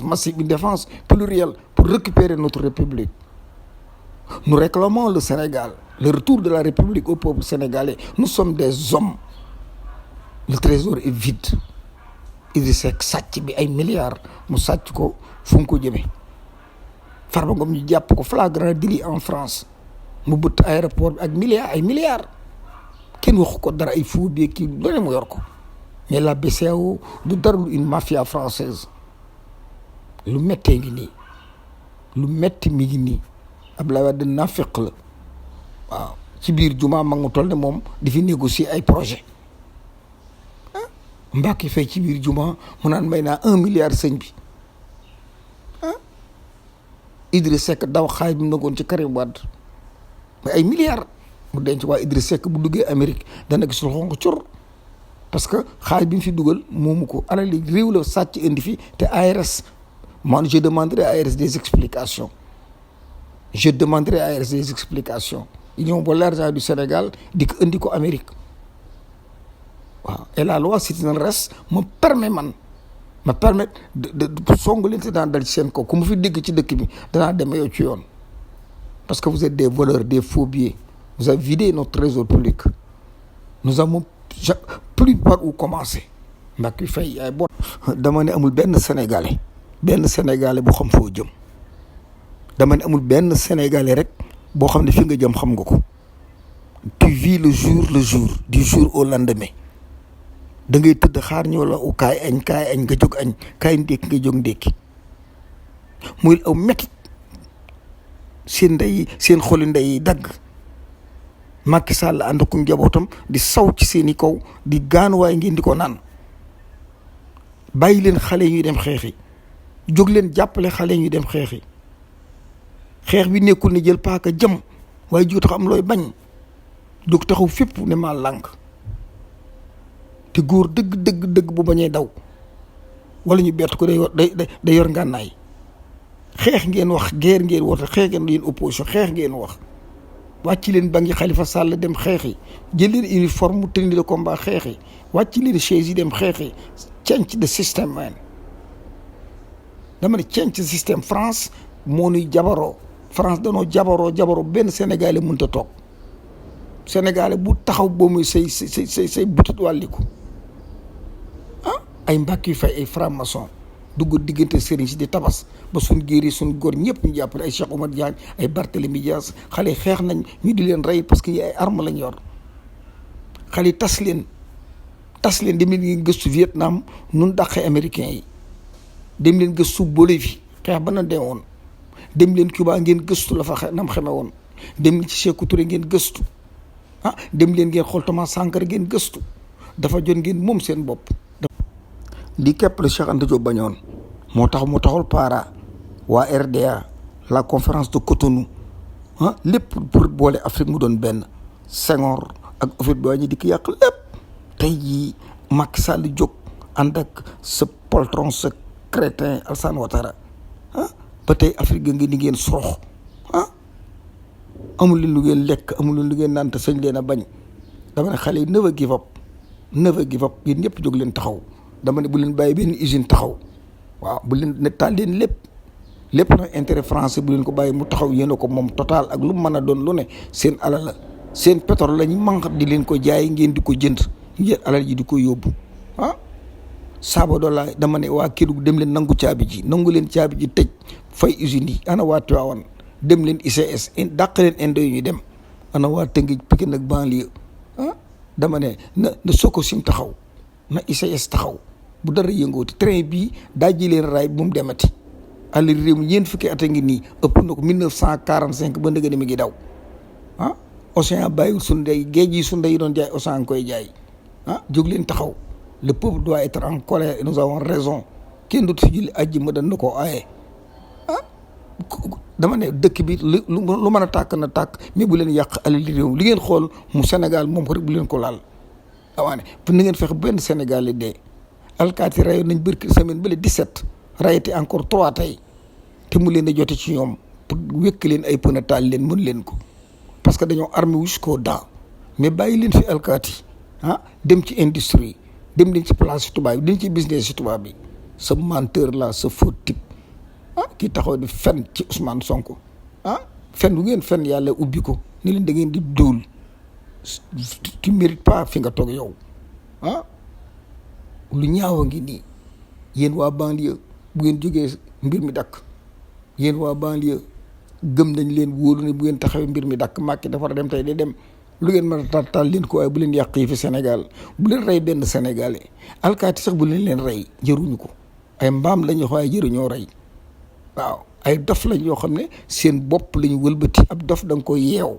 massive une défense plurielle pour récupérer notre république nous réclamons le Sénégal le retour de la république au peuple sénégalais nous sommes des hommes le trésor est vide Idrissa Seck sàcc bi ay milliards mu sàcc ko fu mu ko jëmee Farba Ngom ñu jàpp ko flagrant délit en France mu bëtt aéroport bi ak milliards kenn waxu ko dara ay faux billets kii doone mu yor ko mais la BCEAO du dara lu une mafia française lu méttee ngi nii lu métti mi ngi nii Abdoulaye Wade naafeq la waaw ci biir jumaa mag mu toll ne moom di fi négocier ay projet Mbacké Faye ci biir juma mu naan may naa 1 milliard sëñ bi Idriss Seck daw xaay bi mu nagoon ci Karim Wade mais ay milliards mu denc waa Idriss Seck bu duggee Amérique dana gis lu xonq cur parce que xaay bi mu fi dugal moomu ko alal li réew la sàcc indi fi te ARS man je demanderai à ARS des explications je demanderai à des explications ils ont volé l'argent du Sénégal di ko indi ko Amérique waaw et la loi citoyenne reste me permet de songu leen te daan dal ci seen kaw ku mu fi dégg ci dëkk bi danaa dem yow ci yoon parce que vous êtes des voleurs des faux billets vous avez vidé notre trésor public nous avons plus par où commencer Mbacké Faye yaay bon dama ne amul benn sénégalais bu xam foo jëm dama ne amul benn sénégalais rek boo xam ne fi nga jëm xam nga ko tu vis le jour du jour au lendemain da ngay tëdd xaar ñoo la u kaay añ nga jóg añ kaay ndékki nga jóg ndékki muy aw métti seen xoli ndey yi dagg Macky Sall ànd ak njabootam di saw ci seeni kaw di gaanuwaay ngeen di ko naan bàyyi leen xale ñuy dem xeexi jóg leen jàppale xale ñuy dem xeexi xeex bi nekkul ne jël paaka jëm waaye jóg tax am looy bañ jóg taxaw fépp ne maa lànk te góor dëgg bu bañee daw wala ñu bett ko day yor ngànnaay xeex ngeen wax guerre ngeen woote xeex ngeen yéen opposition xeex ngeen wax wàcc leen ba ngi Khalifa Sall dem xeexi jël leen uniforme tenue de combat xeexi wàcc leen chaise yi dem xeexi change the system man dama ne change the system France moo nuy jabaroo France danoo jabaroo benn sénégalais mënut a toog sénégalais bu taxaw boo muy say butut wàlliku ay Mbacké Faye ay franc-maçon dugg diggante sëriñ si di tabas ba suñ géeri suñ góor ñëpp ñu jàppale ay Cheikh Oumar Diagne ay Barthélémy Dias xale xeex nañ ñu di leen rey parce que yi ay arme lañ yor xale tas leen dem leen ngeen gëstu Vietnam nun dàqee américains yi dem leen gëstu Bolivie xeex ba na dee woon dem leen Cuba ngeen gëstu la fa nam xeme woon dem leen ci Sékou Touré ngeen gëstu dem leen ngeen xool Thomas Sankara ngeen gëstu dafa jot ngeen moom seen bopp li képp la Cheikh Anta Diop bañoon moo tax mu taxul para waa RDA la conférence de Cotonou lépp pour boole Afrique mu doon benn Senghor ak Houphouët-Boigny di ko yàq lépp tey jii Macky Sall jóg ànd ak sa poltron sa crétin Alassane Ouattara ba tey Afrique ga ngeen di ngeen sorox amul leen lu ngeen lekk amul leen lu ngeen naan te sañ leen a bañ dama ne xale yi never give up yéen ñëpp jóg leen taxaw dama ne bu leen bàyyi benn usine taxaw waaw bu leen ne taal leen lépp nag intérêt français bu leen ko bàyyi mu taxaw yéen a ko moom total ak lu mu mën a doon lu ne seen alal la seen pétrole la ñu manqué di leen ko jaay ngeen di ko jënd ngeen alal ji di ko yóbbu Sabodala dama ne waa Kédougou dem leen nangu leen caabi ji tëj fay usines yi ana waa Tivaouane dem leen ICS dàq leen indo yi ñu dem ana waa Tëngéej Pikine ak banlieue dama ne na Sococim taxaw na ICS taxaw bu dara yëngooti train bii daa ji leen raay bu mu demati àll réew mi ñeent fukki at a ngi nii ëpp na ko 1945 ba ndëgg mi ngi daw Océan bàyyiwul suñu ndey géej yi suñu ndey yi doon jaay Océan koy jaay jóg leen taxaw le peuple doit être en colère et nous avons raison kenn dootu fi julli àjji ma dañ na koo aaye dama ne dëkk bi lu mën a tàkk na tàkk mais bu leen yàq alal réew li ngeen xool mu Sénégal moom ko rek bu leen ko laal awaane pour na ngeen fexe benn Sénégal li dee alkaati rayoon nañ bërki semaine ba le 17 rayati encore 3 tey te mu leen a jote ci ñoom pour wékk leen ay pën a taal leen mën leen ko parce que dañoo armé jusqu'aux dents mais bàyyi leen fi alkaati dem ci industrie dem leen ci place si tubaab bi dem ci business si tubaab bi ce menteur là ce faux type kii taxaw di fen ci Ousmane Sonko fen bu ngeen fen yàlla ubbi ko ni leen da ngeen di dóol tu mérite pas fi nga toog yow lu ñaawa ngi nii yéen waa banlieue bu ngeen jógee mbir mi dakk yéen waa banlieue gëm nañ leen wóolu ne bu ngeen taxawee mbir mi dakk Macky dafa war a dem tey day dem lu ngeen mën a taal leen ko waaye bu leen yàq yi fi Sénégal bu leen rey benn Sénégalais alkaati sax bu leen rey jëruñu ko ay mbaam lañu waaye jëruñoo rey waaw ay dof lañ yoo xam ne seen bopp lañu wëlbati ab dof da nga koy yeew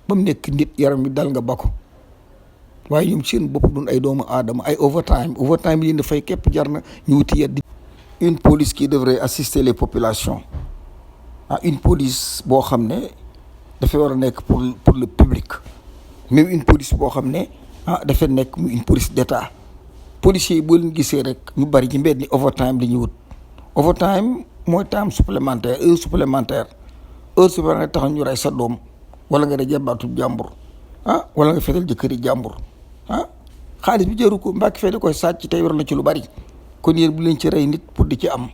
ba mu nekk nit yaram bi dal nga ba ko waaye ñoom seen bopp duñ ay doomu aadama ay overtime yi leen dafay képp jar na ñu wuti yeddi une police qui devrait assister les populations une police boo xam ne dafay war a nekk pour le public même une police boo xam ne dafay nekk mu une police d'état policiers yi boo leen gisee rek ñu bari ci mbedd ni overtime la ñuy wut overtime mooy temps supplémentaire heure supplémentaire heure su ba tax ñu rey sa doom wala nga da jabaatu jàmbur wala nga fetal jëkkëri jàmbur xaalis bi jëru ko Mbàkke Faye da koy sàcc tey war na ci lu bari kon yéen bu leen ci rey nit pour di ci am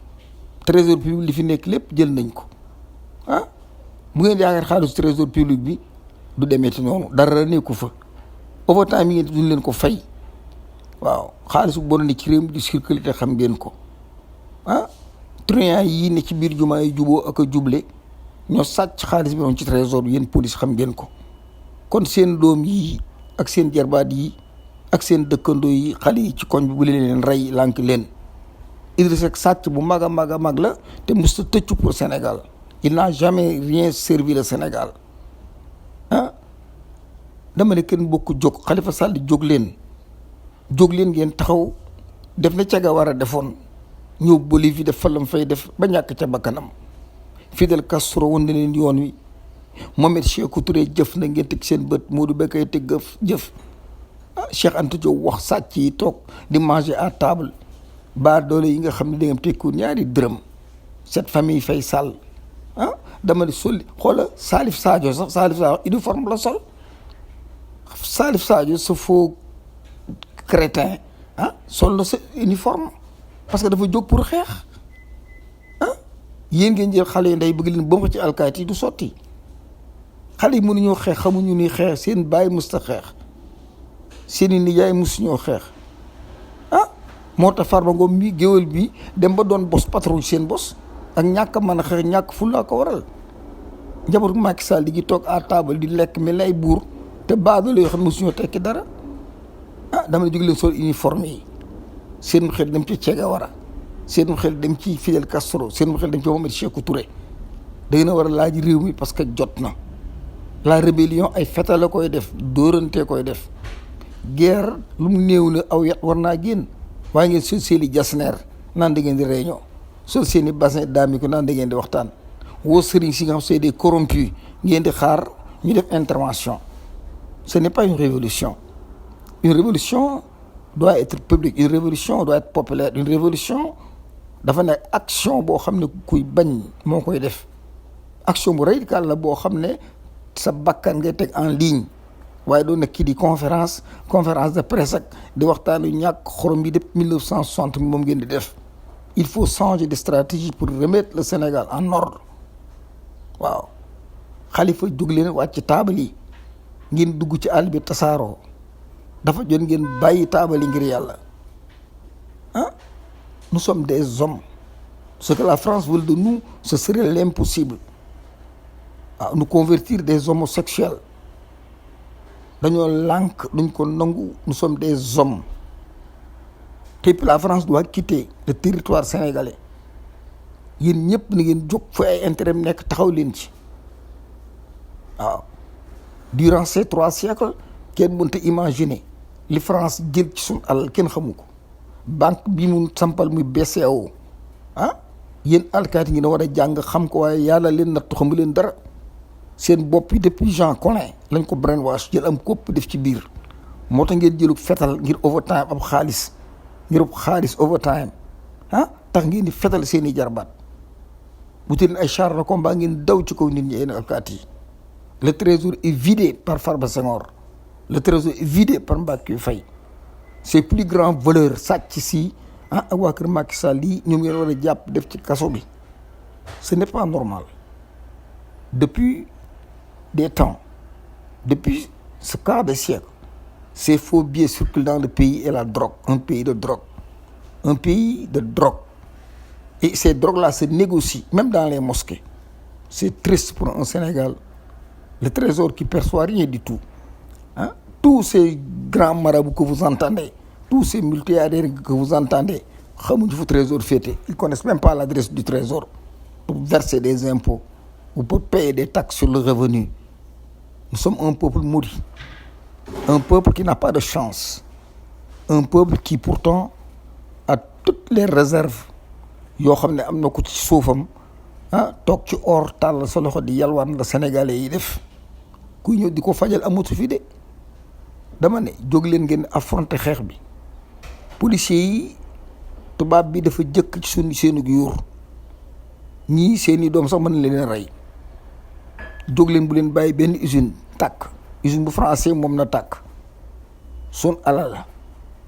trésor public li fi nekk lépp jël nañ ko bu ngeen yaakaar xaalisu trésor public bi du demeeti noonu dara nekku fa overtime yi ngeen duñ leen ko fay waaw xaalis bu bon ne ci réew mi di circuler te xam ngeen ko truand yi ne ci biir jumaa yi juboo ak a juble ñoo sàcc xaalis bi noonu ci trésor yéen police xam ngeen ko kon seen doom yi ak seen jarbaat yi ak seen dëkkandoo yi xale yi ci koñ bi bu leen rey lànk leen Idrissa Seck sàcc bu mag a mag a mag la te musta tëccu pour Sénégal il n'a jamais rien servi le Sénégal dama ne kenn bokk jóg Khalifa Sall jóg leen ngeen taxaw def na caga war a defoon ñëw Bolivie def fa lam fay def ba ñàkk ca bakkanam Fidel Castro woon na leen yoon wi Mohamed Sékou Touré jëf na ngeen teg seen bët Modou Bekkay teg jëf Cheikh Anta Diop wax sàcc yi toog di manger à table ba doole yi nga xam ne da nga tekku ñaari dërëm cette famille Faye Sall dama ne soli xoola Salif Sadio sax Salif Sadio uniforme la sol Salif Sadio sa faux crétin sol na sa uniforme parce que dafa jóg pour xeex yéen ngeen jël xale yi nday bëgg leen ba ci alkaati du sotti xale yi mënuñoo xeex xamuñu ni xeex seen baay musta xeex seen i nijaay musuñoo xeex moo tax Farba Ngom mi géwél bi dem ba doon bos patron seen bos ak ñàkk a mën a xeex ñàkk fu la ko waral njabootu Macky Sall di toog à table di lekk mel ay buur te baadoolo yoo xam ne musuñoo tekki dara dama ne jóg leen sol uniforme yi seen xel dem ci Che Guevara seen xel dem ci Fidel Castro seen xel dem ci Mohamed Sékou Touré da ngeen a war a laaj réew mi parce que jot na la rébellion ay feta la koy def dóorante koy def guerre lu mu néew la aw yat war naa génn waaye ngeen sol seeni jasneer naan da ngeen di réunion sol seeni bassin daami ko naan da ngeen di waxtaan woo sëriñ si nga xam c'est des corrompus ngeen di xaar ñu def intervention. Ce n'est pas une révolution. Une révolution doit être publique, une révolution doit être populaire, une révolution dafa nekk action boo xam ne kuy bañ moo koy def action bu radicale la boo xam ne sa bakkan ngay teg en ligne waaye doo nekk kii di conférence de presse ak di waxtaan yu ñàkk xorom bi depuis 1960 moom ngeen di def. Il faut changer de stratégie pour remettre le Sénégal en ordre waaw Khalifa jóg leen wàcc taabal yi ngeen dugg ci àll bi tasaaroo dafa jot ngeen bàyyi taabal yi ngir yàlla nous sommes des hommes ce que la France veut de nous ce serait l'impossible nous convertir des homosexuels dañoo lànk duñ ko nangu nous sommes des hommes et puis la France doit quitter le territoire sénégalais yéen ñëpp na ngeen jóg fu ay intérêt nekk taxaw leen ci waaw durant ces 3 siècles kenn mënta imaginer li France jël ci suñu alal kenn xamu ko banque bi mu sampal muy BCEAO yéen alkaati ngi ne war a jàng xam ko waaye yàlla leen nattu xamu leen dara seen bopp yi depuis Jean Collin lañ ko brainwash jël am kopp def ci biir moo tax ngeen jëlu fetal ngir overtime ab xaalis ngir xaalis overtime tax ngeen di fetal seen i jarbaat bu tee ay chars de combat ngeen daw ci kaw nit ñi yéen alkaati yi le trésor est vidé par Farba Senghor le trésor est vidé par Mbacké Faye ces plus grands voleurs sàcc si ak waa kër Macky Sall lii ñoom ngeen war a jàpp def ci kaso bi ce n'est pas normal depuis des temps depuis ce quart de siècle ces faux billets circulent dans le pays et la drogue un pays de drogue et ces drogues là se négocient même dans les mosquées c'est triste pour un Sénégal le trésor qui perçoit rien du tout tous ces grands marabouts que vous entendez tous ces multimilliardaires que vous entendez xamuñu fu trésor féete ils connaissent même pas l'adresse du trésor pour verser des impôts ou pour payer des taxes sur le revenu. Nous sommes un peuple maudit un peuple qui n'a pas de chance un peuple qui pourtant a toutes les réserves yoo xam ne am na ko ci suufam toog ci or tàll sa loxo di yalwaan la Sénégalais yi def kuy ñëw di ko fajal amatu fi de dama ne jóg leen ngeen affronter xeex bi policiers yi tubaab bi dafa jëkk ci seenu yuur ñii seeni doom sax mën na leen rey jóg leen bu leen bàyyi benn usine tàkk usine bu français moom na tàkk sun alal la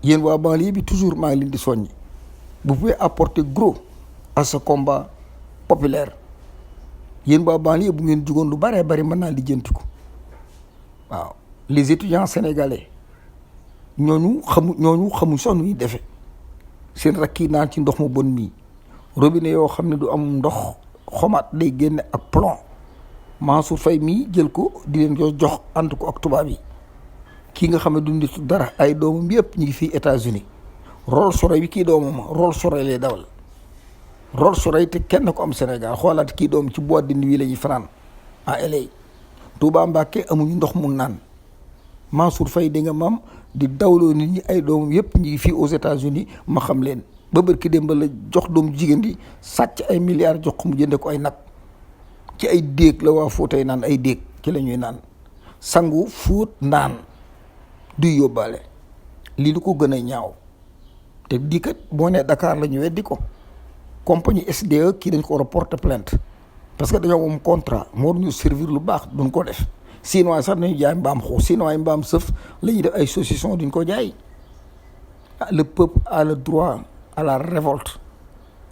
yéen waa banlieue bi toujours maa ngi leen di soññi vous pouvez apporter gros à ce combat populaire yéen waa banlieue bu ngeen jugoon lu bëree bëri mën naa lijjanti ko waaw les étudiants sénégalais ñooñu xamuñ sax nu ñuy defee seen rakk yi naan ci ndox mu bon mii robinet yoo xam ne du am ndox xomaat day génne ak plomb Mansour Faye mii jël ko di leen ko jox ànd ko ak tubaab yi kii nga xam ne du nit dara ay doomam yëpp ñu ngi fii États-Unis Rolls-Royce bi kii doomam Rolls-Royce lay dawal Rolls-Royce te kenn ko am Sénégal xoolaat kii doom ci boîte de nuit la ñuy fanaan à LA Touba Mbacké amuñu ndox mu naan Mansour Faye di nga maam di dawloo nit ñi ay doomam yëpp ñu ngi fii aux États-Unis ma xam leen ba bërki démb la jox doomu jigéen di sàcc ay milliards jox ko mu jënde ko ay nag ci ay déeg la waa Fuutay naan ay déeg ci la ñuy naan sangu fóot naan duy yóbbaale lii lu ko gën a ñaaw te di kat boo nee Dakar la ñu weddi ko compagnie SDE kii dañ ko war a porter plainte parce que dañoo moom contrat moo ñu servir lu baax duñ ko def sinon sax nañu jaay mbaam xuux sinon ay mbaam sëf la ñuy def ay saucisson duñ ko jaay le peuple a le droit à la révolte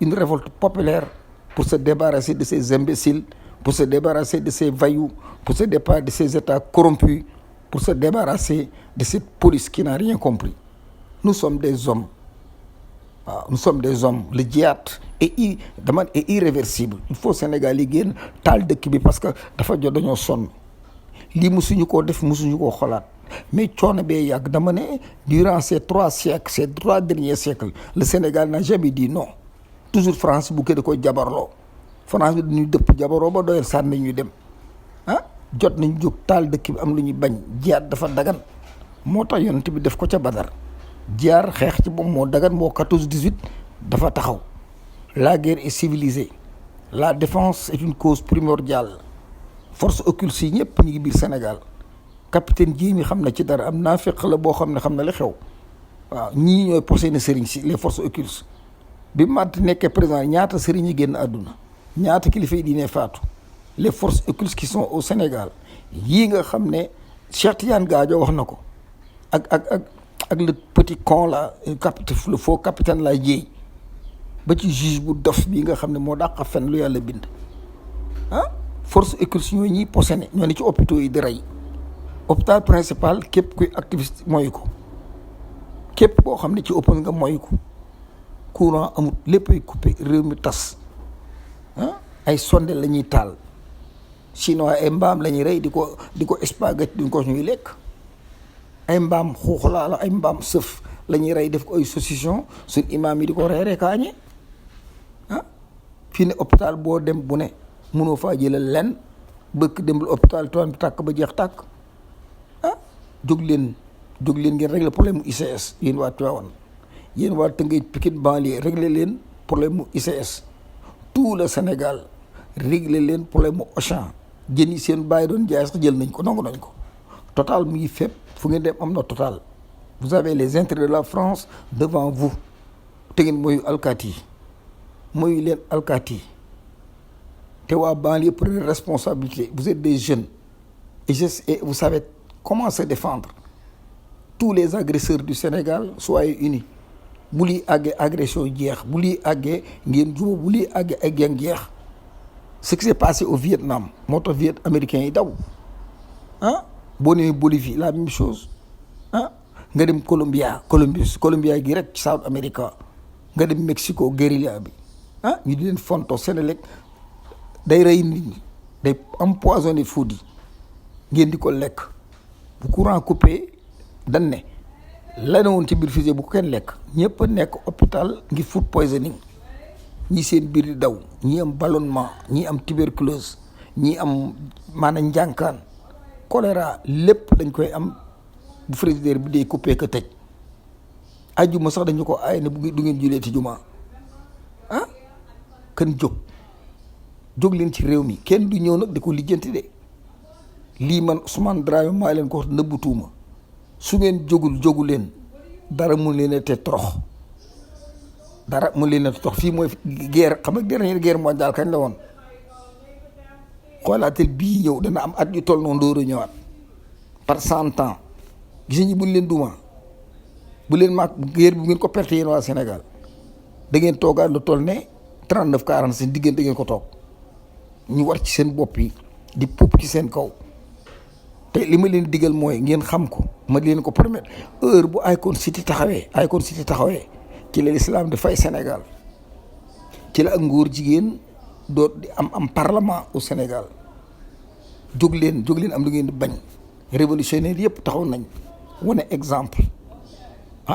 une révolte populaire pour se débarrasser de ces imbéciles pour se débarrasser de ces voyous pour se débarrasser de ces états corrompus pour se débarrasser de cette police qui n'a rien compris nous sommes des hommes waaw nous sommes des hommes le djihad est irréversible il faut Sénégal yi génn taal dëkk bi parce que dafa jot dañoo sonn lii musuñu koo def musuñu koo xolaat mais coono bee yàgg dama ne durant ces 3 siècles ces 3 derniers siècles le Sénégal n'a jamais dit non toujours France bu da koy jabarloo France bi dañuy dëpp jabaroo ba doyal sànni ñu dem jot nañ jóg taal dëkk bi am lu ñuy bañ jiyaat dafa dagan moo tax yonent bi def ko ca Badar jiyaar xeex ci moom moo dagan moo 14-18 dafa taxaw la guerre est civilisée la défense est une cause primordiale force occulte yi ñëpp ñu ngi biir Sénégal capitaine Diémi xam na ci dara am naa fekk la boo xam ne la xew waaw ñii ñooy posé na sëriñ si les forces occultes bi Matt nekkee président ñaata sëriñ yi génn àdduna ñaata kilifa yi diine faatu les forces occultes qui sont au Sénégal yii nga xam ne Cheikh Tidiane Gadio wax na ko ak le petit con là le faux capitaine la jéey ba ci juge bu dof bi nga xam ne moo dàq fen lu yàlla bind force occulte ñoo ñuy posséné ñoo ne ci hôpitaux yi di rey hôpital principal képp kuy activiste mooy ko képp koo xam ne ci oppose nga mooy ko courant amut lépp ay coupé réew mi tas ay sonde la ñuy taal chinois ay mbaam la ñuy rey di ko espagnol duñ ko ñuy lekk ay mbaam xuux laa la ay mbaam sëf la ñuy rey def ko ay saucisson suñ imaam yi di ko reeree kaañe fii ne hôpital boo dem bu ne mënoo faa jëlal lenn bëkk dembal hôpital toon bi tàkk ba jeex tàkk jóg leen ngeen régler problème mu ICS yéen waa Tivaouane yéen waa Tëngéej Pikine banlieue régler leen problème mu ICS tout le Sénégal régler leen problème mu Auchan jën yi seen bàyyi doon jaay sax jël nañ ko nangu nañ ko Total mu ngi fépp fu ngeen dem am na Total vous avez les intérêts de la France devant vous te ngeen mooyu alkaati yi mooyu leen alkaati yi te waa banlieue prenez responsabilité vous êtes des jeunes et vous savez comment se défendre tous les agresseurs du Sénégal soyez unis bu liy àggee agression jeex bu liy àggee ngeen jubóo bu liy àggee ay gang jeex ce qui s'est passé au Vietnam moo tax américains yi daw boo nee Bolivie la même chose nga dem Colombia gi rek ci South America nga dem Mexico guérilla bi ñu di leen fonto Sénélec day rey nit ñi day empoisonné food yi ngeen di ko lekk bu courant coupé dañ ne la ne woon ci biir fusée bu ko kenn lekk ñëpp a nekk hôpital ngir food poisoning ñi seen biir di daw ñi am ballonnement ñi am tuberculose ñi am maanaam njànkaan choléra lépp dañ koy am bu frigidaire bi day coupé ko tëj ajjuma sax dañu ko ay ne du ngeen julee ci juma kan jóg leen ci réew mi kenn du ñëw nag di ko lijjanti de lii man Ousmane Dramé maa leen ko wax nëbbutuuma su ngeen jógu leen dara mun leen a te torox fii mooy guerre xam nga dernière guerre mondiale kañ la woon xoolaatel bii ñëw dana am at yu toll noonu dooru ñëwaat par 100 ans. gis ñi buñ leen duma bu leen maag guerre bi bu ngeen ko perte yéen waa Sénégal da ngeen toogaat lu toll ne 39 40 seen diggante ngeen ko toog ñu war ci seen bopp yi di pupp ci seen kaw. te li ma leen digal mooy ngeen xam ko ma leen ko permettre heure bu Akon City taxawee ci la l'islam di fay Sénégal ci la ak ngóor jigéen doo di am parlement au Sénégal. jóg leen am lu ngeen di bañ révolutionnaire yëpp taxaw nañ wane exemple.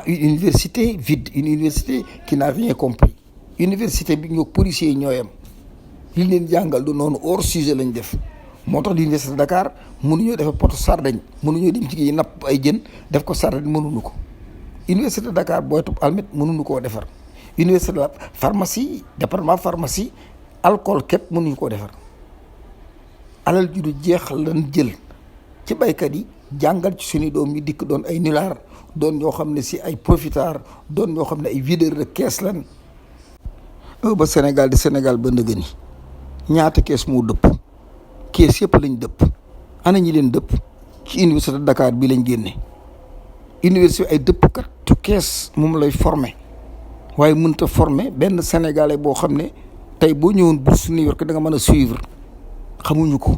Une université vide, une université qui n'a rien compris. Université bi ñoo policiers yi ñooyam li leen jàngal du noonu hors sujet lañ def moo tax l'université de Dakar mënuñoo def poto sardañ mënuñoo dem ci géej napp ay jën def ko sardañ mënuñu ko. Université de Dakar booy topp almet mënuñu koo defar. Université de la pharmacie département pharmacie alcool képp mënuñu koo defar. alal ju du jeex lan jël ci baykat yi jàngal ci suñu doom yi dikk doon ay nulaar doon ñoo xam ne si ay profiteurs doon ñoo xam ne ay videurs de kees lan. ba Sénégal di Sénégal ba ndëgëni ñaata kees moo dëpp kees yëpp lañ dëpp ana ñi leen dëpp ci université de Dakar bi lañ génne. université ay dëppkat tu kees moom lay formé waaye mënut a formé benn sénégalais boo xam ne tey boo ñëwoon bourse New York da nga mën a suivre xamuñu ko.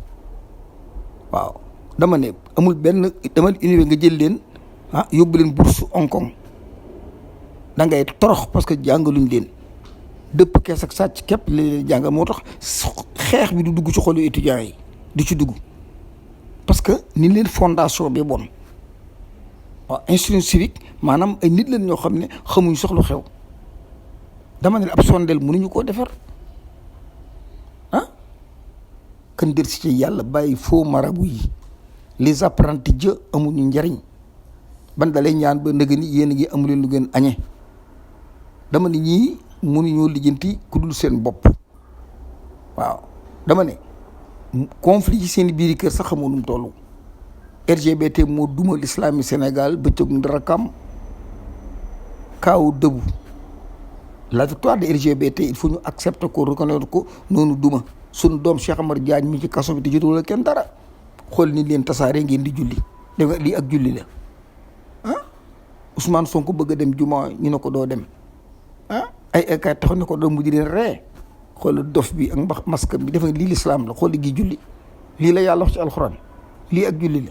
waaw dama ne amul benn dama université nga jël leen yóbbu leen bourse Hong Kong da ngay torox parce que jàngaluñ leen dëpp kees ak sàcc képp li leen jàngal moo tax xeex bi du dugg ci xolu étudiants yi du ci dugg parce que ni leen fondation bi bon. waaw instruction civique maanaam ay nit leen ñoo xam ne xamuñ soxlu xew dama ne ab sondeel mënuñu koo defar kan der si ci yàlla bàyyi faux marabout yi les apprentis Dieu amuñu njariñ ban dalee ñaan ba ndëgg ni yéen a ngi amu leen lu ngeen añee dama ne ñii mënuñoo lijjanti ku dul seen bopp. waaw dama ne conflit ci seen biiri kër sax xamoo nu mu toll. LGBT moo duma l'islam Sénégal bëccëg ndarakam kaaw dëbu la victoire de LGBT il faut ñu accepter ko reconnaître ko noonu duma sunu doom Cheikh Amar Diagne mi ci kaso bi te jotul kenn dara xool ni leen tasaare ngeen di julli def nga lii ak julli la Ousmane Sonko bëgg a dem juma ñu ne ko doo dem ay kay taxaw ne ko doo mujj leen ree xool dof bi ak mbax masque bi def nga lii l'islam la xool gi julli lii la yàlla wax ci alxuraan lii ak julli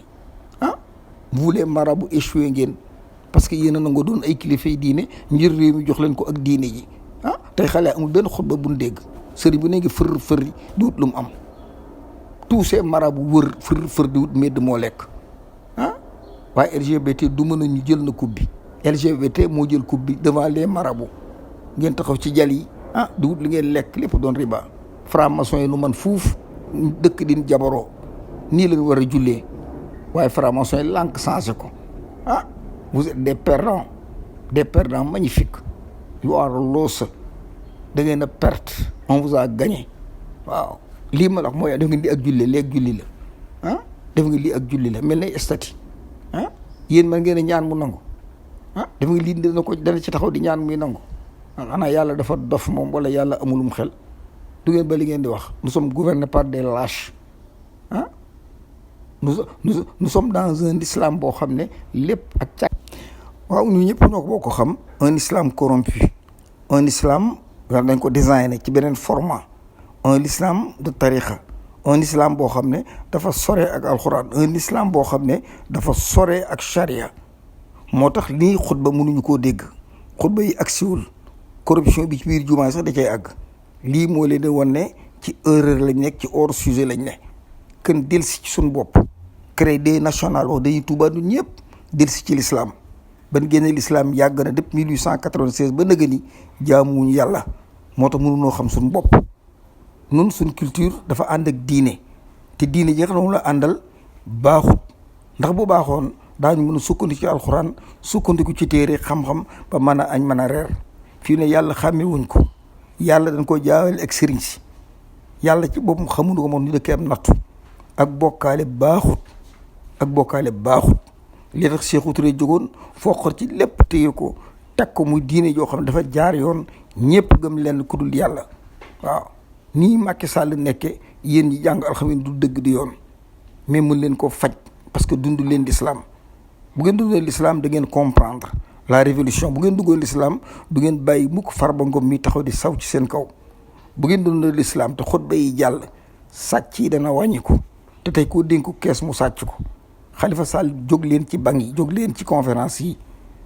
la vous les marabouts échoué ngeen parce que yéen a nangoo doon ay kilifa yi diine ngir réew mi jox leen ko ak diine ji tey xale amul benn xutba bu ñu dégg sëriñ bu ne ngi fër di wut lu mu am tous ces marabouts wër fër di wut medd moo lekk waaye LGBT du mën a ñu jël na coupe bi LGBT moo jël coupe bi devant les marabouts ngeen taxaw ci jal yi di wut li ngeen lekk lépp doon riba franc-maçon yi nu man fuuf dëkk din jabaroo nii lañ war a jullee waaye franc-maçon yi lànk changé ko vous êtes des perdants magnifiques you are lost da ngeen a perte on vous a gagné waaw lii ma la wax mooy def nga lii ak julli léegi julli la def nga lii ak julli la mel na stati yéen man ngeen a ñaan mu nangu def nga lii dana ci taxaw di ñaan muy nangu xanaa yàlla dafa dof moom wala yàlla amulum xel du ngeen ba li ngeen di wax nous sommes gouvernés par des lâches nous sommes dans un islam boo xam ne lépp ak càkk waaw ñu ñëpp ñoo ko boo ko xam un islam corrompu un islam dañ ko designé ci beneen format un islam de tariqa un islam boo xam ne dafa sore ak alxuraan un islam boo xam ne dafa sore ak charia moo tax lii xutba mënuñu koo dégg xutba yi ak siwul corruption bi ci biir jumaa sax da cay àgg lii moo leen di wan ne ci erreur lañ nekk ci hors sujet lañ ne kën delsi ci suñu bopp créer des national wax dañuy tuubaa ñun ñëpp delsi ci l'islam ban génne l'islam yàgg na depuis 1896 ba nëga ni jaamuwuñu yàlla moo tax mënunoo xam suñu bopp nun suñ culture dafa ànd ak diine te diine ji nga xam ne moom la àndal baaxut ndax bu baaxoon daañu mën a sukkandiku ci alxuraan sukkandiku ci téere xam-xam ba mën a añ mën a reer fii ne yàlla xàmmewuñ ko yàlla dañ ko jaawale ak sëriñ si yàlla ci boppam xamuñu ko moom ni dëkkee am nattu ak bokkaale baaxut li tax Sékou Touré jógoon foqar ci lépp téye ko teg ko muy diine joo xam ne dafa jaar yoon ñëpp gëm leen ku dul yàlla waaw nii Macky Sall nekke yéen ñi jàng alxames du dëgg di yoon mais mën leen ko faj parce que dund leen l'islam bu ngeen dundee l'islam da ngeen comprendre la révolution bu ngeen duggoon l'islam du ngeen bàyyi mukk Farba Ngom mi taxaw di saw ci seen kaw bu ngeen dundee l'islam te xutba yi jàll sàcc yi dana wàññiku te tey koo dénku kees mu sàcc ko Khalifa Sall jóg leen ci banc yi jóg leen ci conférence yi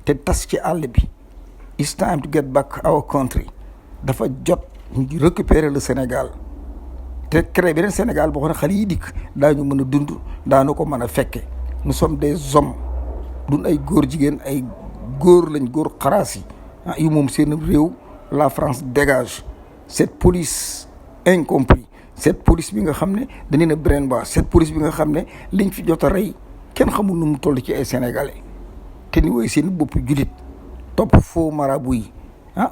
te tas ci àll bi. It's time to get back our country dafa jot ñu récupérer le Sénégal te créer beneen Sénégal boo xam ne xale yi dikk daañu mën a dund daanu ko mën a fekke nous sommes des hommes duñ ay góor jigéen ay góor lañ góor xaraas yi yu moom seen réew. La France dégage cette police incompris cette police bi nga xam ne dañu ne brainwash cette police bi nga xam ne liñ fi jot a rey kenn xamul nu mu toll ci ay sénégalais te ni woy seen bopp julit topp faux marabout yi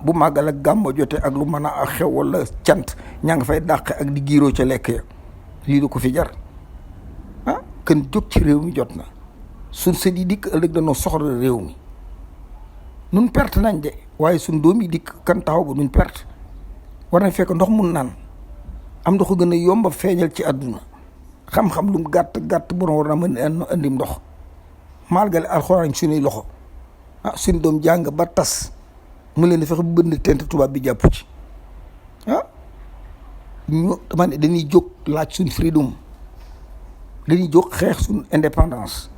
bu màggal ak gàmmo jote ak lu mën a ak xew wala cant ñaa nga fay dàq ak di giiroo ca lekk ya lii du ko fi jar kenn jóg ci réew mi jot na suñ sët yi dikk ëllëg dañoo soxla réew mi nun perte nañ de waaye suñ doom yi dikk kan taxaw ba nuñ perte war na fekk ndox mun naan am ndox ko gën a yomba feeñal ci àdduna xam-xam lu mu gàtt borom war na mën a andim ndox malgré alxuraan suñuy loxo suñ doom jàng ba tas mu leen di fexe bu bënd tent tubaab bi jàpp ci ñu dama ne dañuy jóg laaj suñ freedom dañuy jóg xeex suñ indépendance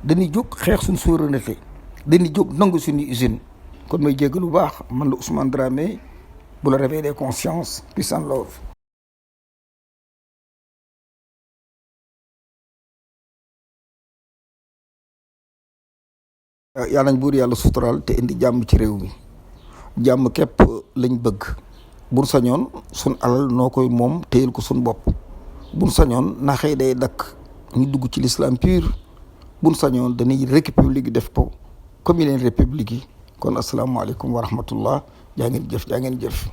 dañuy jóg xeex suñ souveraineté dañuy jóg nangu suñu usine kon may jégg lu baax man la Ousmane Dramé bu la réveil des consciences peace and love. yàlla nañ buur yàlla suturaal te indi jàmm ci réew mi jàmm képp lañ bëgg buñ sañoon suñ alal noo koy moom téyel ko suñ bopp buñ sañoon naxee day dakk ñu dugg ci l'islam pur buñ sañoon dañuy république def ko comme yeneen république yi kon asalaamaaleykum wa rahmatullah jaa ngeen jëf